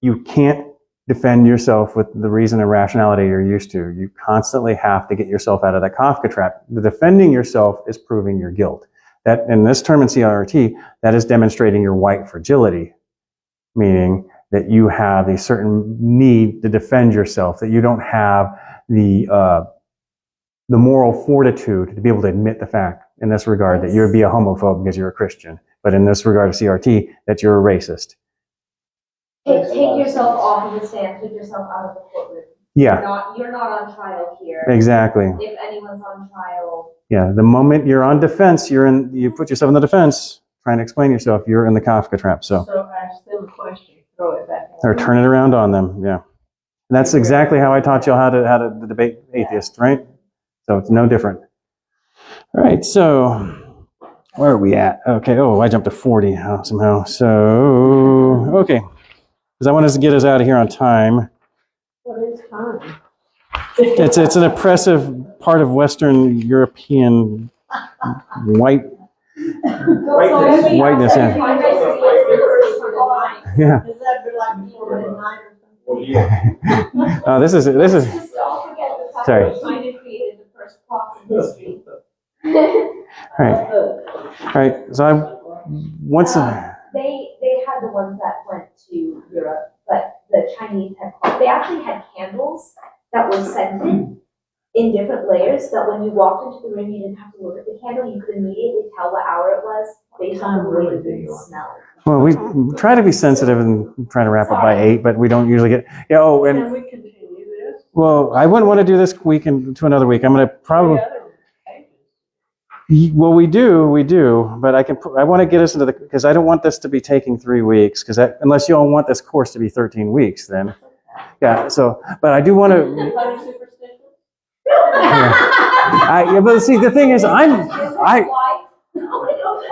you can't defend yourself with the reason and rationality you're used to. You constantly have to get yourself out of that Kafka trap. The defending yourself is proving your guilt. That, in this term in CRT, that is demonstrating your white fragility, meaning that you have a certain need to defend yourself, that you don't have the moral fortitude to be able to admit the fact in this regard that you'd be a homophobe because you're a Christian, but in this regard of CRT, that you're a racist. Take yourself off of the stand, take yourself out of the courtroom. Yeah, You're not on trial here. exactly. If anyone's on trial. Yeah, the moment you're on defense, you put yourself in the defense, trying to explain yourself, you're in the Kafka trap. So ask them a question, throw it back. or turn it around on them. Yeah, and that's exactly how I taught you how to debate atheists, right? So it's no different. All right, so where are we at? Okay. Oh, I jumped to 40 somehow. So okay, because I want us to get us out of here on time. What is time? It's an oppressive part of Western European whiteness. Yeah. Yeah. Is that like before midnight or something? This is. Just don't forget the fact Sorry. that China created the first clock in history. All right. So They had the ones that went to Europe, but the Chinese had clocks. They actually had candles that were scented in different layers, that when you walked into the room, you didn't have to look at the candle. You could immediately tell what hour it was based on the way the room smelled. Well, we try to be sensitive and try to wrap up by 8, but we don't usually get. Yeah. Oh, Can and we continue this? well, I wouldn't want to do this week to another week. I'm going to probably. The other pages. Well, we do, but I want to get us into because I don't want this to be taking 3 weeks, because unless you all want this course to be 13 weeks, then, yeah, so, but I do want to, Other superstitions? but see, the thing is,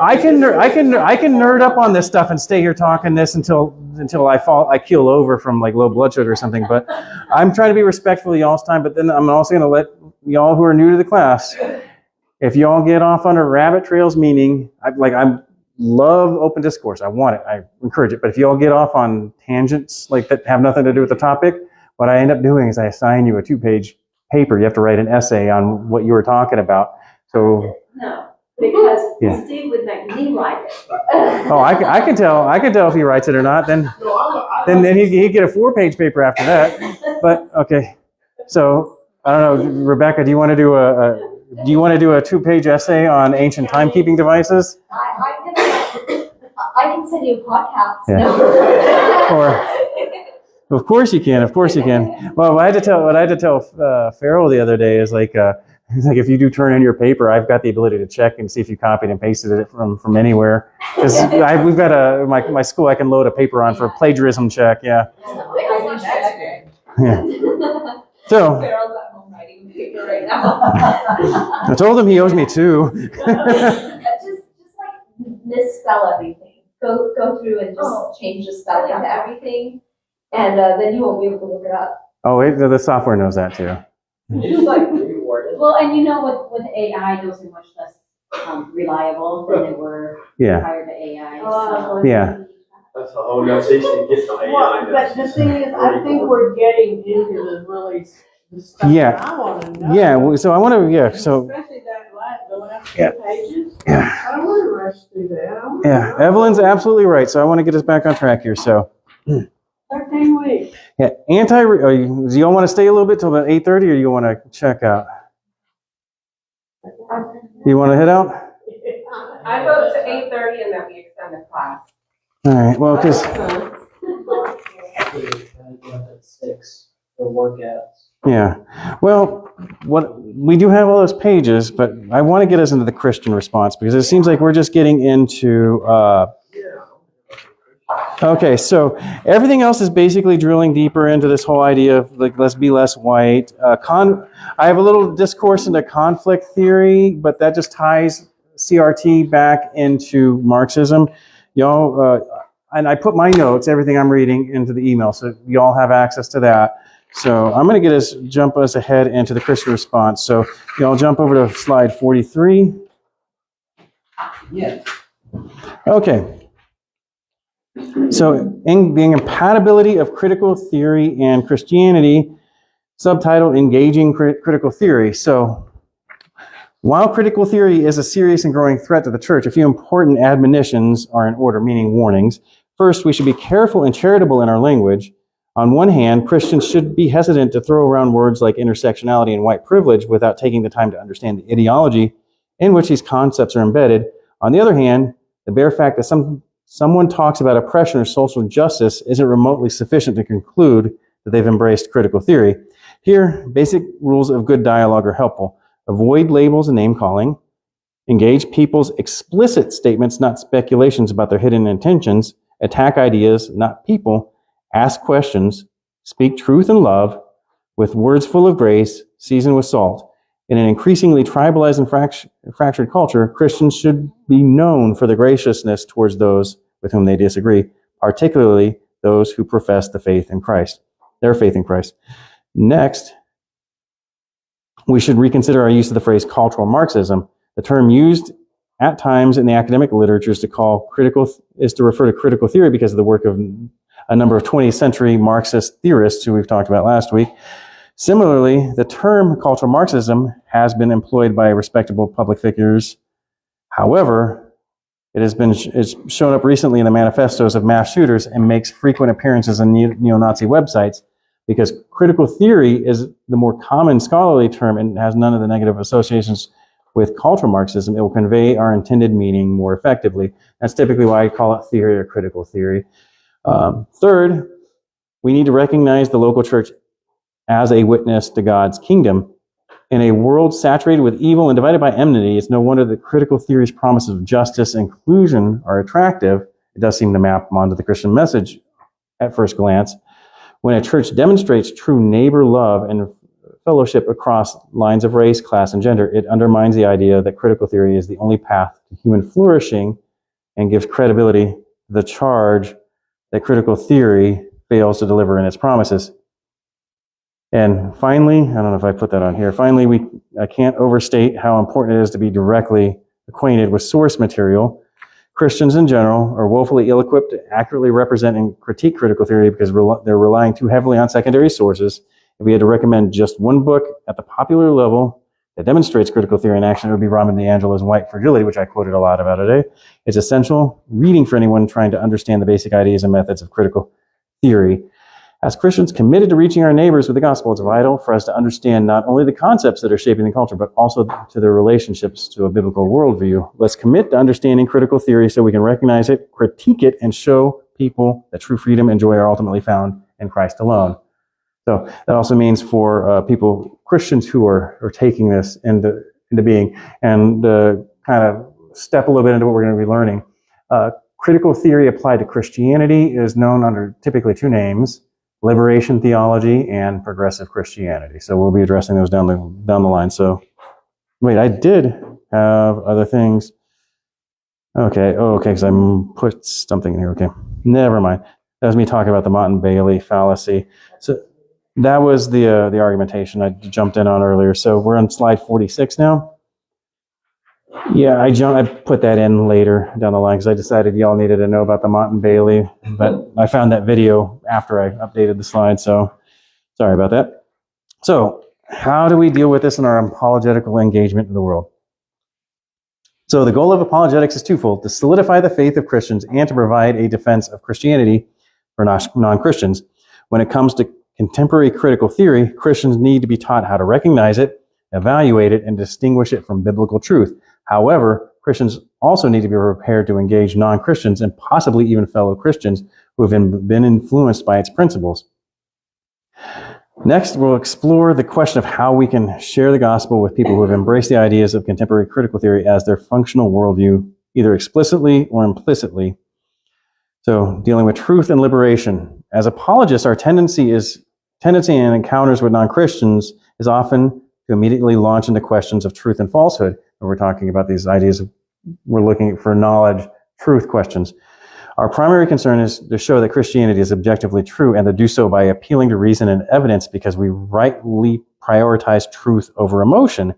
I can nerd up on this stuff and stay here talking this until I keel over from like low blood sugar or something. But I'm trying to be respectful of y'all's time. But then I'm also going to let y'all who are new to the class, if y'all get off on a rabbit trails, meaning I love open discourse. I want it. I encourage it. But if y'all get off on tangents like that have nothing to do with the topic, what I end up doing is I assign you a 2-page paper. You have to write an essay on what you were talking about. So No, because Yeah. Steve would make me write it. oh, I can tell if he writes it or not. Then he'd get a 4-page paper after that. But okay, so I don't know, Rebecca, do you want to do a 2-page essay on ancient timekeeping devices? I can send you a podcast. Yeah. No. Of course you can. Of course you can. Well, what I had to tell Farrell the other day is like if you do turn in your paper, I've got the ability to check and see if you copied and pasted it from anywhere. Because we've got my school I can load a paper on for plagiarism check. Yeah. Yeah. So Farrell's at home writing paper right now. I told him he owes me 2. Just like misspell everything. Go through and just change the spelling to everything, and then you won't be able to look it up. Oh wait, the software knows that too. Just like reword it. Well, and you know, with AI, those are much less reliable than they were Yeah. prior to AI. Oh, So. Yeah. That's how Hondo seeks to get to AI. Well, but the thing is, I think we're getting into the stuff Yeah. that I want to know. Yeah. So I want to. Yeah. So Especially the last Yeah. 2 pages. Yeah. I don't want to rush through that. I wanna yeah, know. Evelyn's absolutely right. So I want to get us back on track here. So 13 weeks. yeah, do y'all want to stay a little bit till about 8:30, or you want to check out? You want to head out? I vote to 8:30 and then we extend the class. All right. Well, because At 6 for workouts. yeah. Well, what we do have all those pages, but I want to get us into the Christian response because it seems like we're just getting into. Okay, so everything else is basically drilling deeper into this whole idea of like let's be less white. I have a little discourse into conflict theory, but that just ties CRT back into Marxism. Y'all, and I put my notes, everything I'm reading, into the email, so y'all have access to that. So I'm going to jump us ahead into the Christian response. So y'all jump over to slide 43. Yeah. Okay. So, in the incompatibility of critical theory and Christianity, subtitled Engaging Critical Theory. So, while critical theory is a serious and growing threat to the church, a few important admonitions are in order, meaning warnings. First, we should be careful and charitable in our language. On one hand, Christians should be hesitant to throw around words like intersectionality and white privilege without taking the time to understand the ideology in which these concepts are embedded. On the other hand, the bare fact that someone talks about oppression or social justice isn't remotely sufficient to conclude that they've embraced critical theory. Here, basic rules of good dialogue are helpful. Avoid labels and name-calling. Engage people's explicit statements, not speculations about their hidden intentions. Attack ideas, not people. Ask questions. Speak truth in love with words full of grace, seasoned with salt. In an increasingly tribalized and fractured culture, Christians should be known for their graciousness towards those with whom they disagree, particularly those who profess their faith in Christ. Next, we should reconsider our use of the phrase cultural Marxism. The term used at times in the academic literature is to refer to critical theory because of the work of a number of 20th century Marxist theorists who we've talked about last week. Similarly, the term cultural Marxism has been employed by respectable public figures. However, it's shown up recently in the manifestos of mass shooters and makes frequent appearances on neo-Nazi websites because critical theory is the more common scholarly term and has none of the negative associations with cultural Marxism. It will convey our intended meaning more effectively. That's typically why I call it theory or critical theory. Third, we need to recognize the local church as a witness to God's kingdom. In a world saturated with evil and divided by enmity, it's no wonder that critical theory's promises of justice and inclusion are attractive. It does seem to map onto the Christian message at first glance. When a church demonstrates true neighbor love and fellowship across lines of race, class, and gender, it undermines the idea that critical theory is the only path to human flourishing and gives credibility to the charge that critical theory fails to deliver in its promises. And finally, I don't know if I put that on here, finally, I can't overstate how important it is to be directly acquainted with source material. Christians in general are woefully ill-equipped to accurately represent and critique critical theory because they're relying too heavily on secondary sources. If we had to recommend just one book at the popular level that demonstrates critical theory in action, it would be Raman DiAngelo's White Fragility, which I quoted a lot about today. It's essential reading for anyone trying to understand the basic ideas and methods of critical theory. As Christians committed to reaching our neighbors with the gospel, it's vital for us to understand not only the concepts that are shaping the culture, but also to their relationships to a biblical worldview. Let's commit to understanding critical theory so we can recognize it, critique it, and show people that true freedom and joy are ultimately found in Christ alone. So that also means for Christians who are taking this into being, and kind of step a little bit into what we're going to be learning. Critical theory applied to Christianity is known under typically two names: liberation theology and progressive Christianity. So we'll be addressing those down the line. So wait, I did have other things. Okay, because I put something in here. Okay, never mind. That was me talking about the Motte-Bailey fallacy. So that was the argumentation I jumped in on earlier. So we're on slide 46 now. Yeah, I put that in later down the line because I decided y'all needed to know about the Motte-Bailey, but I found that video after I updated the slide, so sorry about that. So how do we deal with this in our apologetical engagement in the world? So the goal of apologetics is twofold: to solidify the faith of Christians and to provide a defense of Christianity for non-Christians. When it comes to contemporary critical theory, Christians need to be taught how to recognize it, evaluate it, and distinguish it from biblical truth. However, Christians also need to be prepared to engage non-Christians and possibly even fellow Christians who have been influenced by its principles. Next, we'll explore the question of how we can share the gospel with people who have embraced the ideas of contemporary critical theory as their functional worldview, either explicitly or implicitly. So, dealing with truth and liberation. As apologists, our tendency in encounters with non-Christians is often to immediately launch into questions of truth and falsehood. And we're talking about these ideas, we're looking for knowledge, truth questions. Our primary concern is to show that Christianity is objectively true and to do so by appealing to reason and evidence because we rightly prioritize truth over emotion.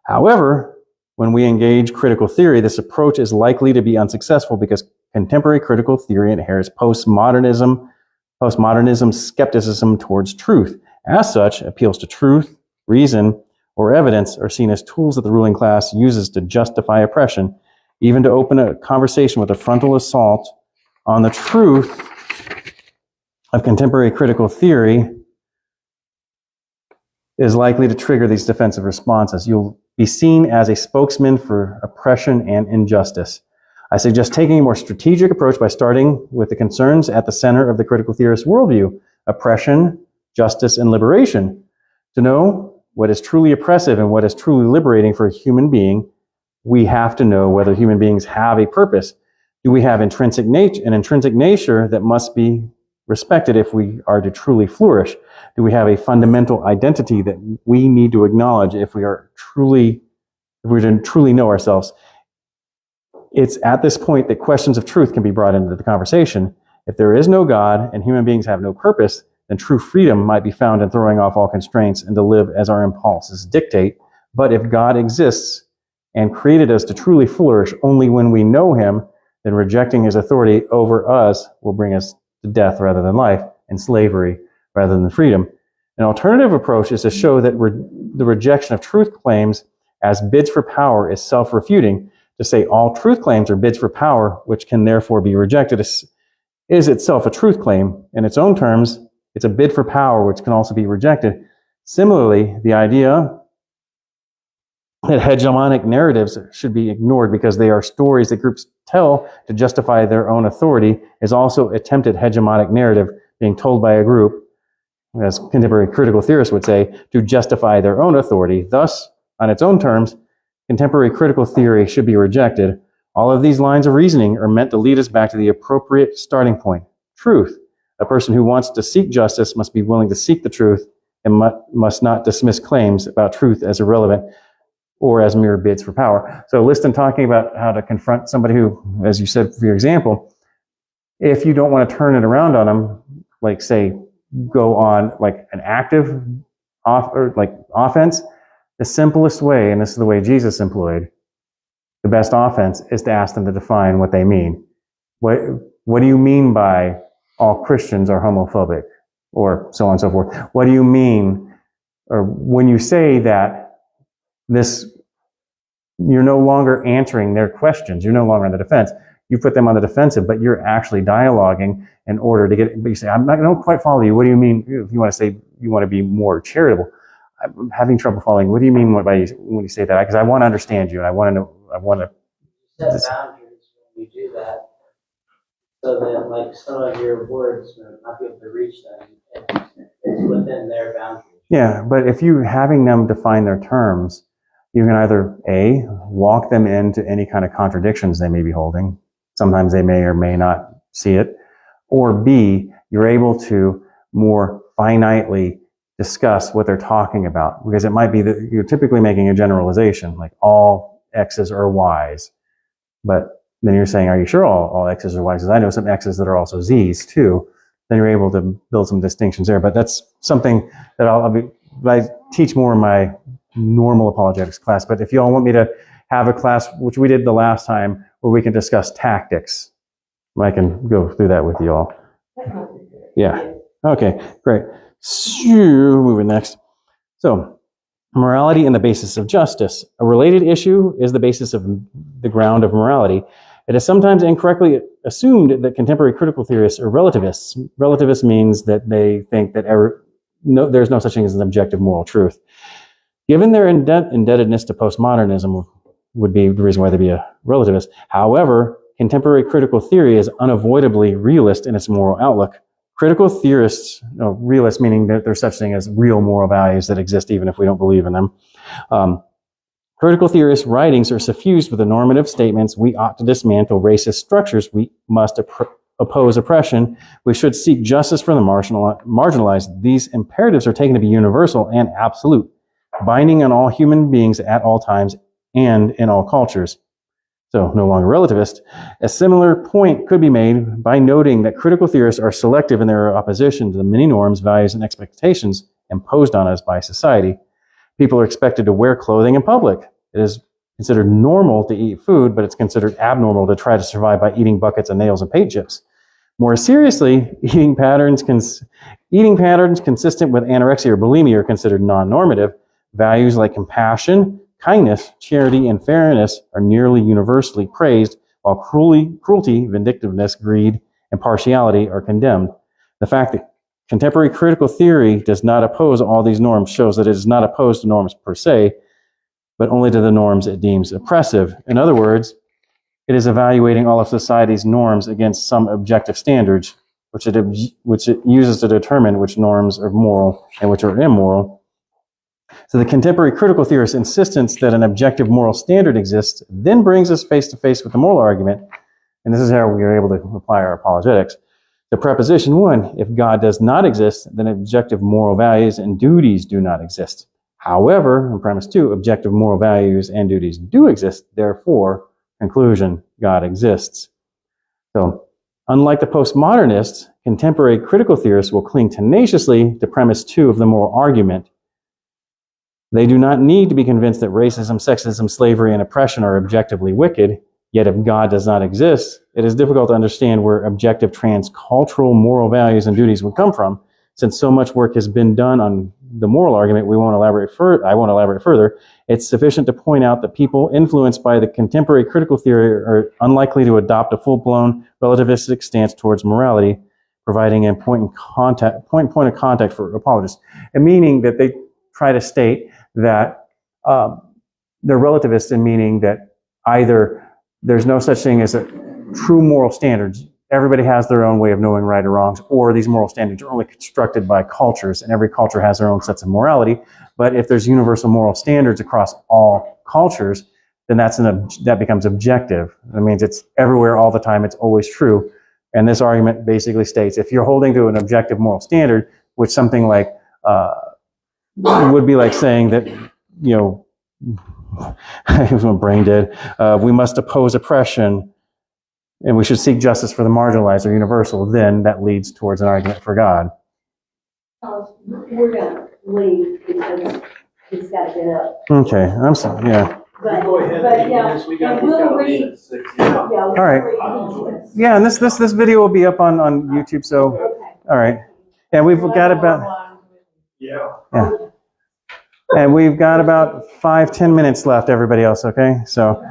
However, when we engage critical theory, this approach is likely to be unsuccessful because contemporary critical theory inherits postmodernism's skepticism towards truth. As such, appeals to truth, reason, or evidence are seen as tools that the ruling class uses to justify oppression, even to open a conversation with a frontal assault on the truth of contemporary critical theory is likely to trigger these defensive responses. You'll be seen as a spokesman for oppression and injustice. I suggest taking a more strategic approach by starting with the concerns at the center of the critical theorist worldview: oppression, justice, and liberation. To know what is truly oppressive and what is truly liberating for a human being, we have to know whether human beings have a purpose. Do we have an intrinsic nature that must be respected if we are to truly flourish? Do we have a fundamental identity that we need to acknowledge if we're to truly know ourselves? It's at this point that questions of truth can be brought into the conversation. If there is no God and human beings have no purpose, then true freedom might be found in throwing off all constraints and to live as our impulses dictate. But if God exists and created us to truly flourish only when we know Him, then rejecting His authority over us will bring us to death rather than life, and slavery rather than freedom. An alternative approach is to show that the rejection of truth claims as bids for power is self-refuting. To say all truth claims are bids for power, which can therefore be rejected, is itself a truth claim. In its own terms, it's a bid for power, which can also be rejected. Similarly, the idea that hegemonic narratives should be ignored because they are stories that groups tell to justify their own authority is also attempted hegemonic narrative being told by a group, as contemporary critical theorists would say, to justify their own authority. Thus, on its own terms, contemporary critical theory should be rejected. All of these lines of reasoning are meant to lead us back to the appropriate starting point: truth. A person who wants to seek justice must be willing to seek the truth and must not dismiss claims about truth as irrelevant or as mere bids for power. So Liston talking about how to confront somebody who, as you said for your example, if you don't want to turn it around on them, like say, go on like an active offense, the simplest way, and this is the way Jesus employed, the best offense is to ask them to define what they mean. What do you mean by all Christians are homophobic? Or so on and so forth. What do you mean, or when you say that you're no longer answering their questions, you're no longer on the defense, you put them on the defensive, but you're actually dialoguing in order to get, but you say, I don't quite follow you. What do you mean? If you want to say, you want to be more charitable, I'm having trouble following. What do you mean when you say that? Because I want to understand you, and I want to know, Set boundaries when you do that. So then, like, some of your words may not be able to reach them. It's within their boundaries. Yeah, but if you're having them define their terms, you can either A, walk them into any kind of contradictions they may be holding. Sometimes they may or may not see it. Or B, you're able to more finitely discuss what they're talking about. Because it might be that you're typically making a generalization, like all X's are Y's. But then you're saying, are you sure all X's are Y's? Because I know some X's that are also Z's too. Then you're able to build some distinctions there. But that's something that I teach more in my normal apologetics class. But if you all want me to have a class, which we did the last time, where we can discuss tactics, I can go through that with you all. Yeah. Okay, great. So, moving next. So, morality and the basis of justice. A related issue is the basis of the ground of morality. It is sometimes incorrectly assumed that contemporary critical theorists are relativists. Relativist means that they think that there's no such thing as an objective moral truth. Given their indebtedness to postmodernism would be the reason why they'd be a relativist. However, contemporary critical theory is unavoidably realist in its moral outlook. Critical theorists, realists meaning that there's such thing as real moral values that exist even if we don't believe in them. Critical theorists' writings are suffused with the normative statements: we ought to dismantle racist structures, we must oppose oppression, we should seek justice for the marginalized. These imperatives are taken to be universal and absolute, binding on all human beings at all times and in all cultures. So, no longer relativist. A similar point could be made by noting that critical theorists are selective in their opposition to the many norms, values, and expectations imposed on us by society. People are expected to wear clothing in public. It is considered normal to eat food, but it's considered abnormal to try to survive by eating buckets of nails and paint chips. More seriously, eating patterns consistent with anorexia or bulimia are considered non-normative. Values like compassion, kindness, charity, and fairness are nearly universally praised, while cruelty, vindictiveness, greed, and partiality are condemned. The fact that contemporary critical theory does not oppose all these norms shows that it is not opposed to norms per se, but only to the norms it deems oppressive. In other words, it is evaluating all of society's norms against some objective standards, which it uses to determine which norms are moral and which are immoral. So the contemporary critical theorist's insistence that an objective moral standard exists then brings us face to face with the moral argument, and this is how we are able to apply our apologetics. The preposition 1, if God does not exist, then objective moral values and duties do not exist. However, in premise 2, objective moral values and duties do exist, therefore, conclusion, God exists. So, unlike the postmodernists, contemporary critical theorists will cling tenaciously to premise 2 of the moral argument. They do not need to be convinced that racism, sexism, slavery, and oppression are objectively wicked. Yet if God does not exist, it is difficult to understand where objective transcultural moral values and duties would come from. Since so much work has been done on the moral argument, I won't elaborate further. It's sufficient to point out that people influenced by the contemporary critical theory are unlikely to adopt a full-blown relativistic stance towards morality, providing a point of contact for apologists. And meaning that they try to state that they're relativists in meaning that either there's no such thing as a true moral standards. Everybody has their own way of knowing right or wrongs, or these moral standards are only constructed by cultures, and every culture has their own sets of morality. But if there's universal moral standards across all cultures, then that becomes objective. That means it's everywhere all the time, it's always true. And this argument basically states, if you're holding to an objective moral standard, which something like would be like saying that, it was my brain dead, we must oppose oppression and we should seek justice for the marginalized or universal, then that leads towards an argument for God. We're gonna leave because he's got to get up. Okay, I'm sorry, yeah. But, Go ahead. but yeah, We got and we'll to leave read. at 6. Yeah. Yeah, All right. Yeah, and this video will be up on YouTube, so, Okay. all right. Yeah, we've got about, Yeah. and we've got about 5-10 minutes left, everybody else, okay? So,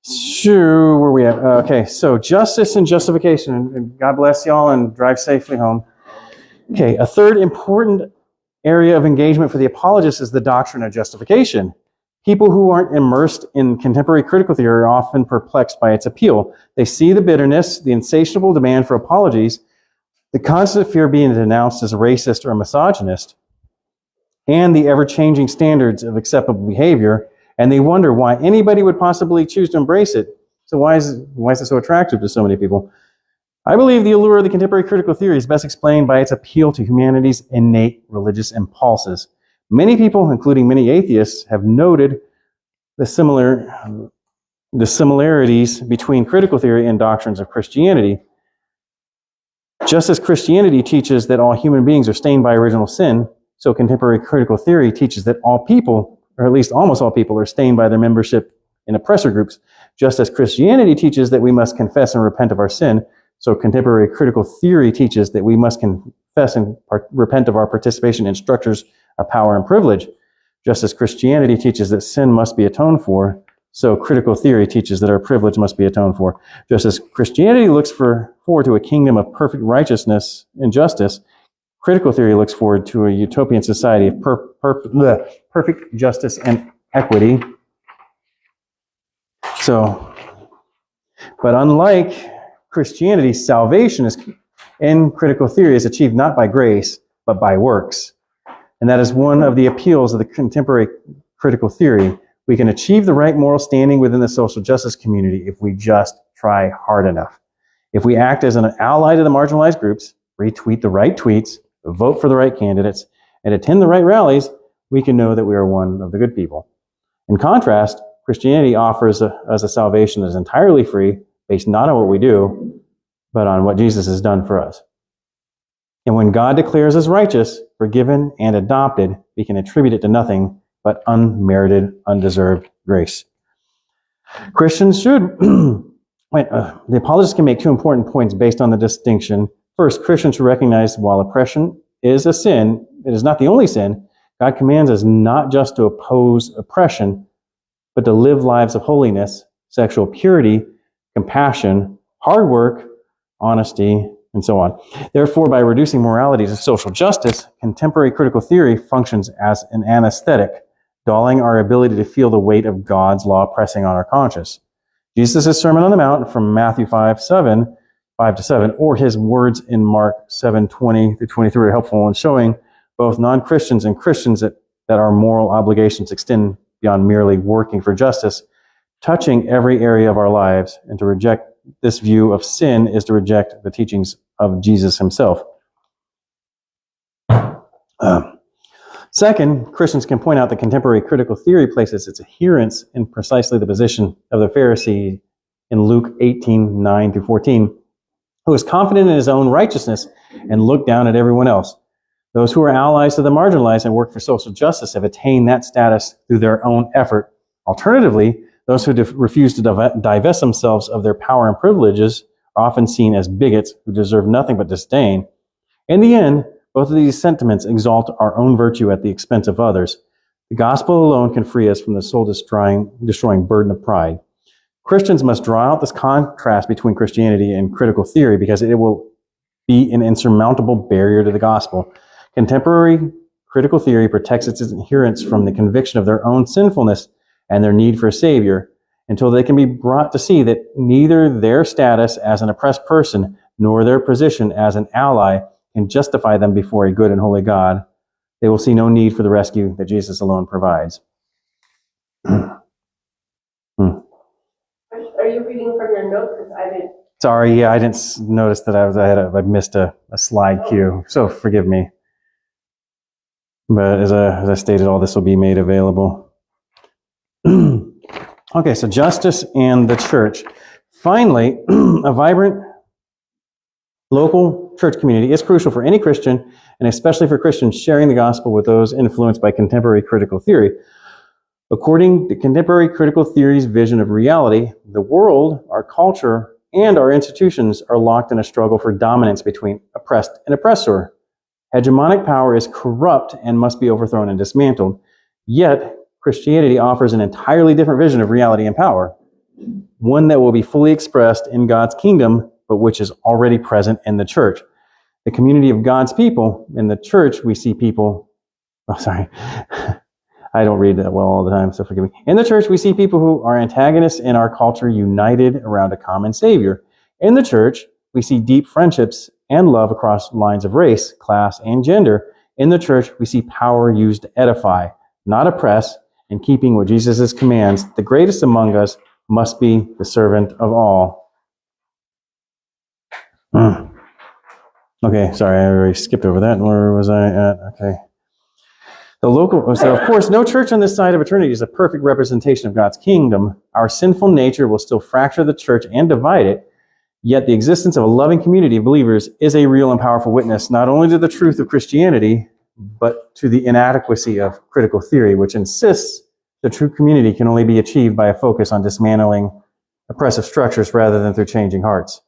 sure, where are we at? Okay, so justice and justification, and God bless y'all and drive safely home. Okay, a third important area of engagement for the apologists is the doctrine of justification. People who aren't immersed in contemporary critical theory are often perplexed by its appeal. They see the bitterness, the insatiable demand for apologies, the constant fear of being denounced as a racist or a misogynist, and the ever-changing standards of acceptable behavior, and they wonder why anybody would possibly choose to embrace it. So why is it so attractive to so many people? I believe the allure of the contemporary critical theory is best explained by its appeal to humanity's innate religious impulses. Many people, including many atheists, have noted the similarities between critical theory and doctrines of Christianity. Just as Christianity teaches that all human beings are stained by original sin, so contemporary critical theory teaches that all people, or at least almost all people, are stained by their membership in oppressor groups. Just as Christianity teaches that we must confess and repent of our sin, so contemporary critical theory teaches that we must confess and repent of our participation in structures of power and privilege. Just as Christianity teaches that sin must be atoned for, so critical theory teaches that our privilege must be atoned for. Just as Christianity looks forward to a kingdom of perfect righteousness and justice, critical theory looks forward to a utopian society of perfect justice and equity. So, but unlike Christianity, salvation in critical theory is achieved not by grace, but by works. And that is one of the appeals of the contemporary critical theory. We can achieve the right moral standing within the social justice community if we just try hard enough. If we act as an ally to the marginalized groups, retweet the right tweets, vote for the right candidates, and attend the right rallies, we can know that we are one of the good people. In contrast, Christianity offers us a salvation that is entirely free, based not on what we do, but on what Jesus has done for us. And when God declares us righteous, forgiven, and adopted, we can attribute it to nothing but unmerited, undeserved grace. Christians should, the apologists can make 2 important points based on the distinction. First, Christians should recognize while oppression is a sin, it is not the only sin. God commands us not just to oppose oppression, but to live lives of holiness, sexual purity, compassion, hard work, honesty, and so on. Therefore, by reducing morality to social justice, contemporary critical theory functions as an anesthetic, dulling our ability to feel the weight of God's law pressing on our conscience. Jesus' Sermon on the Mount from Matthew 5:7, 5-7, or his words in Mark 7:20-23 are helpful in showing both non-Christians and Christians that our moral obligations extend beyond merely working for justice, touching every area of our lives, and to reject this view of sin is to reject the teachings of Jesus himself. Second, Christians can point out that contemporary critical theory places its adherents in precisely the position of the Pharisee in Luke 18:9-14, who is confident in his own righteousness and looked down at everyone else. Those who are allies to the marginalized and work for social justice have attained that status through their own effort. Alternatively, those who refuse to divest themselves of their power and privileges are often seen as bigots who deserve nothing but disdain. In the end, both of these sentiments exalt our own virtue at the expense of others. The gospel alone can free us from the soul-destroying burden of pride. Christians must draw out this contrast between Christianity and critical theory because it will be an insurmountable barrier to the gospel. Contemporary critical theory protects its adherents from the conviction of their own sinfulness and their need for a savior until they can be brought to see that neither their status as an oppressed person nor their position as an ally can justify them before a good and holy God. They will see no need for the rescue that Jesus alone provides. Are you reading from your notes? Because I didn't. Sorry, yeah, I didn't notice that I missed a slide cue, so forgive me. But as I stated, all this will be made available. Okay, so justice and the church. Finally, a vibrant local church community is crucial for any Christian, and especially for Christians sharing the gospel with those influenced by contemporary critical theory. According to contemporary critical theory's vision of reality, the world, our culture, and our institutions are locked in a struggle for dominance between oppressed and oppressor. Hegemonic power is corrupt and must be overthrown and dismantled. Yet, Christianity offers an entirely different vision of reality and power, one that will be fully expressed in God's kingdom, but which is already present in the church. The community of God's people, in the church, we see people, I don't read that well all the time, so forgive me. In the church, we see people who are antagonists in our culture united around a common Savior. In the church, we see deep friendships and love across lines of race, class, and gender. In the church, we see power used to edify, not oppress, in keeping with Jesus' commands. The greatest among us must be the servant of all. Okay, sorry, I already skipped over that. Where was I at? Okay. So of course, no church on this side of eternity is a perfect representation of God's kingdom. Our sinful nature will still fracture the church and divide it. Yet the existence of a loving community of believers is a real and powerful witness, not only to the truth of Christianity, but to the inadequacy of critical theory, which insists the true community can only be achieved by a focus on dismantling oppressive structures rather than through changing hearts.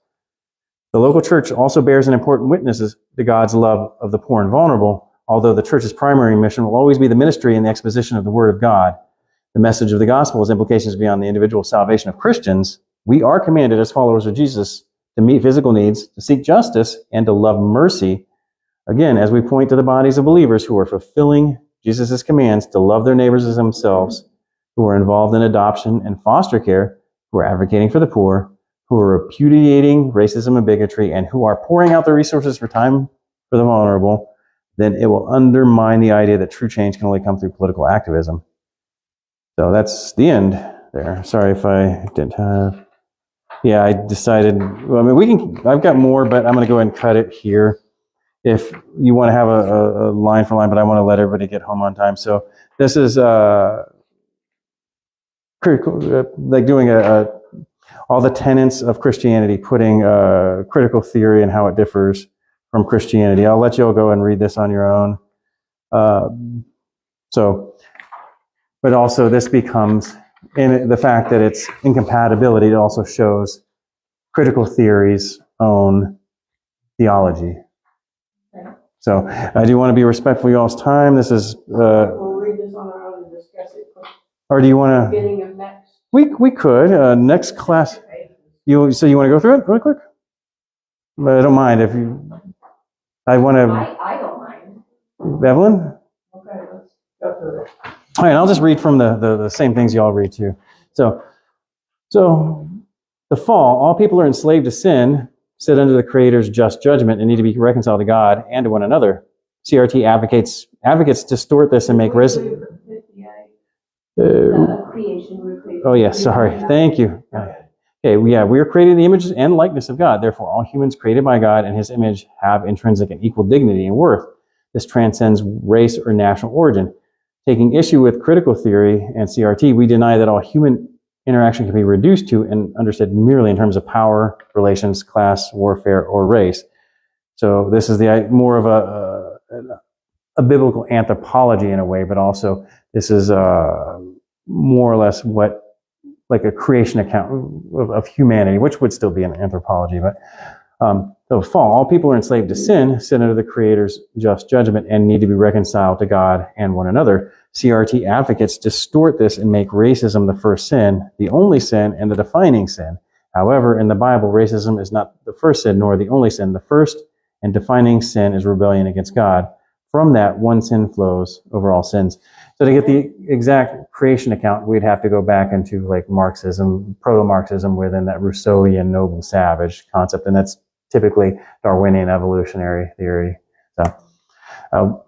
The local church also bears an important witness to God's love of the poor and vulnerable, although the church's primary mission will always be the ministry and the exposition of the Word of God. The message of the gospel has implications beyond the individual salvation of Christians. We are commanded as followers of Jesus to meet physical needs, to seek justice, and to love mercy. Again, as we point to the bodies of believers who are fulfilling Jesus' commands to love their neighbors as themselves, who are involved in adoption and foster care, who are advocating for the poor, who are repudiating racism and bigotry, and who are pouring out their resources for time for the vulnerable, then it will undermine the idea that true change can only come through political activism. So that's the end there. Sorry if I didn't have... Yeah, I decided... Well, I mean, I've got more, but I'm going to go ahead and cut it here. If you want to have a line for line, but I want to let everybody get home on time. So this is like doing all the tenets of Christianity, putting critical theory and how it differs from Christianity. I'll let you all go and read this on your own. But also this becomes, in the fact that it's incompatibility, it also shows critical theory's own theology. So I do want to be respectful of y'all's time. This is... We'll read this on our own and discuss it. Or do you want to... Beginning of next. We could. Next class. So you want to go through it really quick? But I don't mind if you... I want to... I don't mind. Evelyn? Okay, let's go through it. All right, I'll just read from the same things you all read too. So the fall, all people are enslaved to sin, sit under the Creator's just judgment, and need to be reconciled to God and to one another. CRT advocates distort this and make Creation, oh yeah, sorry. Thank you. Okay, we are created in the image and likeness of God. Therefore, all humans created by God in His image have intrinsic and equal dignity and worth. This transcends race or national origin. Taking issue with critical theory and CRT, we deny that all human interaction can be reduced to and understood merely in terms of power, relations, class, warfare, or race. So this is more of a biblical anthropology in a way, but also this is more or less like a creation account of humanity, which would still be an anthropology. But so fall, all people are enslaved to sin, sit under the Creator's just judgment, and need to be reconciled to God and one another. CRT advocates distort this and make racism the first sin, the only sin, and the defining sin. However, in the Bible, racism is not the first sin nor the only sin. The first and defining sin is rebellion against God. From that, one sin flows over all sins. So to get the exact creation account, we'd have to go back into like Marxism, proto-Marxism within that Rousseauian noble savage concept, and that's typically Darwinian evolutionary theory. So,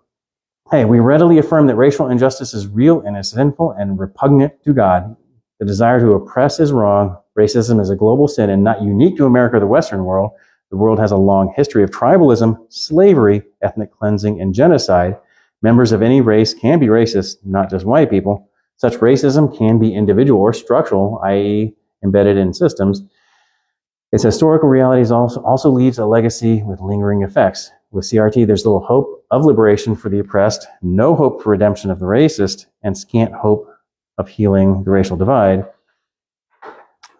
hey, we readily affirm that racial injustice is real and is sinful and repugnant to God. The desire to oppress is wrong. Racism is a global sin and not unique to America or the Western world. The world has a long history of tribalism, slavery, ethnic cleansing, and genocide. Members of any race can be racist, not just white people. Such racism can be individual or structural, i.e. embedded in systems. Its historical realities also leaves a legacy with lingering effects. With CRT, there's little hope of liberation for the oppressed, no hope for redemption of the racist, and scant hope of healing the racial divide.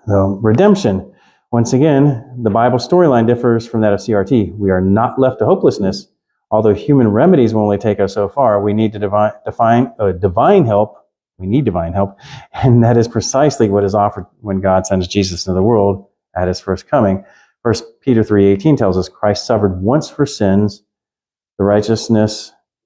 So, redemption. Once again, the Bible storyline differs from that of CRT. We are not left to hopelessness. Although human remedies will only take us so far, we need divine help. We need divine help, and that is precisely what is offered when God sends Jesus into the world at his first coming. 1 Peter 3:18 tells us Christ suffered once for sins, the righteous for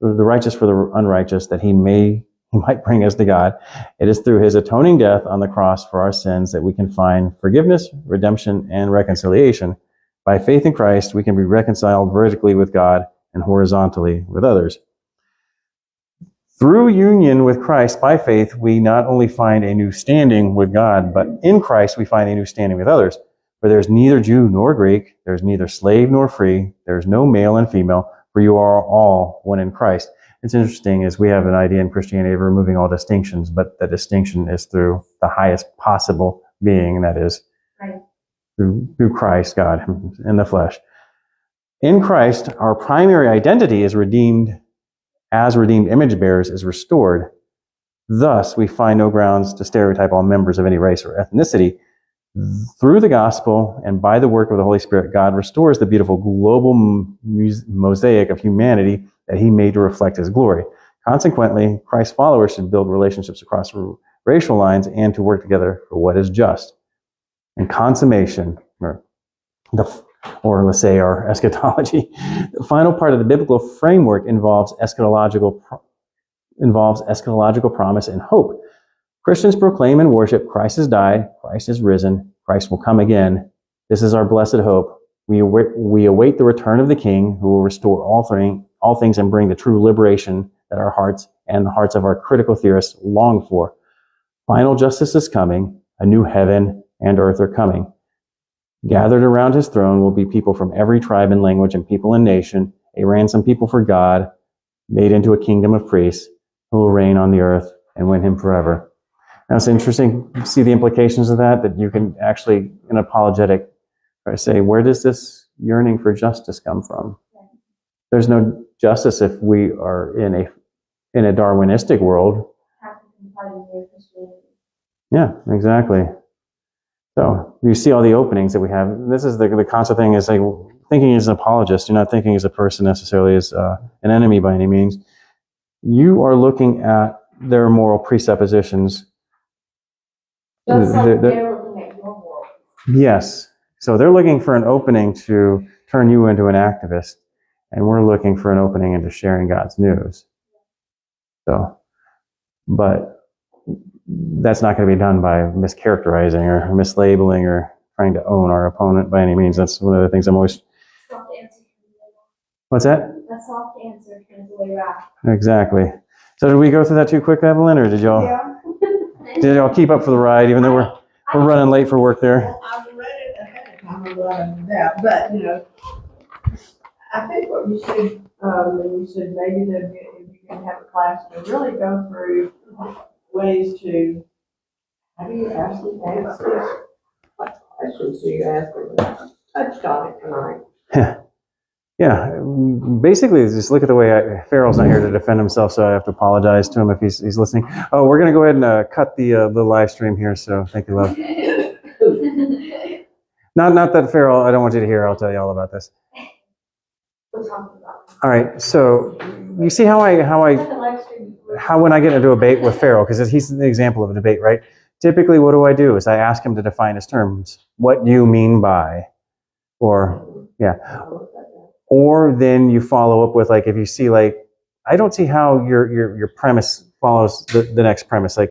the unrighteous, that he might bring us to God. It is through his atoning death on the cross for our sins that we can find forgiveness, redemption, and reconciliation. By faith in Christ, we can be reconciled vertically with God and horizontally with others. Through union with Christ by faith, we not only find a new standing with God, but in Christ we find a new standing with others. For there is neither Jew nor Greek, there is neither slave nor free, there is no male and female, for you are all one in Christ. It's interesting is we have an idea in Christianity of removing all distinctions, but the distinction is through the highest possible being, and that is Right. through Christ, God, in the flesh. In Christ, our primary identity is redeemed, as redeemed image bearers is restored. Thus, we find no grounds to stereotype all members of any race or ethnicity. Through the gospel and by the work of the Holy Spirit, God restores the beautiful global mosaic of humanity that he made to reflect his glory. Consequently, Christ's followers should build relationships across racial lines and to work together for what is just. And consummation, or let's say our eschatology, the final part of the biblical framework involves eschatological promise and hope. Christians proclaim and worship Christ has died, Christ has risen, Christ will come again. This is our blessed hope. We await the return of the King who will restore all things and bring the true liberation that our hearts and the hearts of our critical theorists long for. Final justice is coming. A new heaven and earth are coming. Gathered around his throne will be people from every tribe and language and people and nation, a ransomed people for God, made into a kingdom of priests who will reign on the earth and win him forever. Now it's interesting to see the implications of that you can actually, in apologetic, try to say, where does this yearning for justice come from? There's no justice if we are in a Darwinistic world. Yeah, exactly. So you see all the openings that we have. This is the constant thing is like thinking as an apologist. You're not thinking as a person necessarily as an enemy by any means. You are looking at their moral presuppositions. Just like they're looking at your world. Yes. So they're looking for an opening to turn you into an activist, and we're looking for an opening into sharing God's news. So, but that's not going to be done by mischaracterizing or mislabeling or trying to own our opponent by any means. That's one of the things I'm always... Soft answer. What's that? That soft answer turns away wrath. Exactly. So did we go through that too quick, Evelyn, or did y'all keep up for the ride, even though we're running late for work there? I've read it ahead of time, I'm glad I did that, but, I think what you should, and you should maybe if you can have a class to really go through ways to, how do you actually ask this? What questions do you ask them? Touched on it tonight. Yeah, basically, just look at the way Farrell's not here to defend himself, so I have to apologize to him if he's listening. Oh, we're going to go ahead and cut the live stream here, so thank you, love. Not that Farrell, I don't want you to hear, I'll tell you all about this. All right, so you see how when I get into a debate with Farrell, because he's an example of a debate, right? Typically, what do? Is I ask him to define his terms. What do you mean by? Or, yeah. Or then you follow up with, like, if you see, like, I don't see how your premise follows the next premise. Like,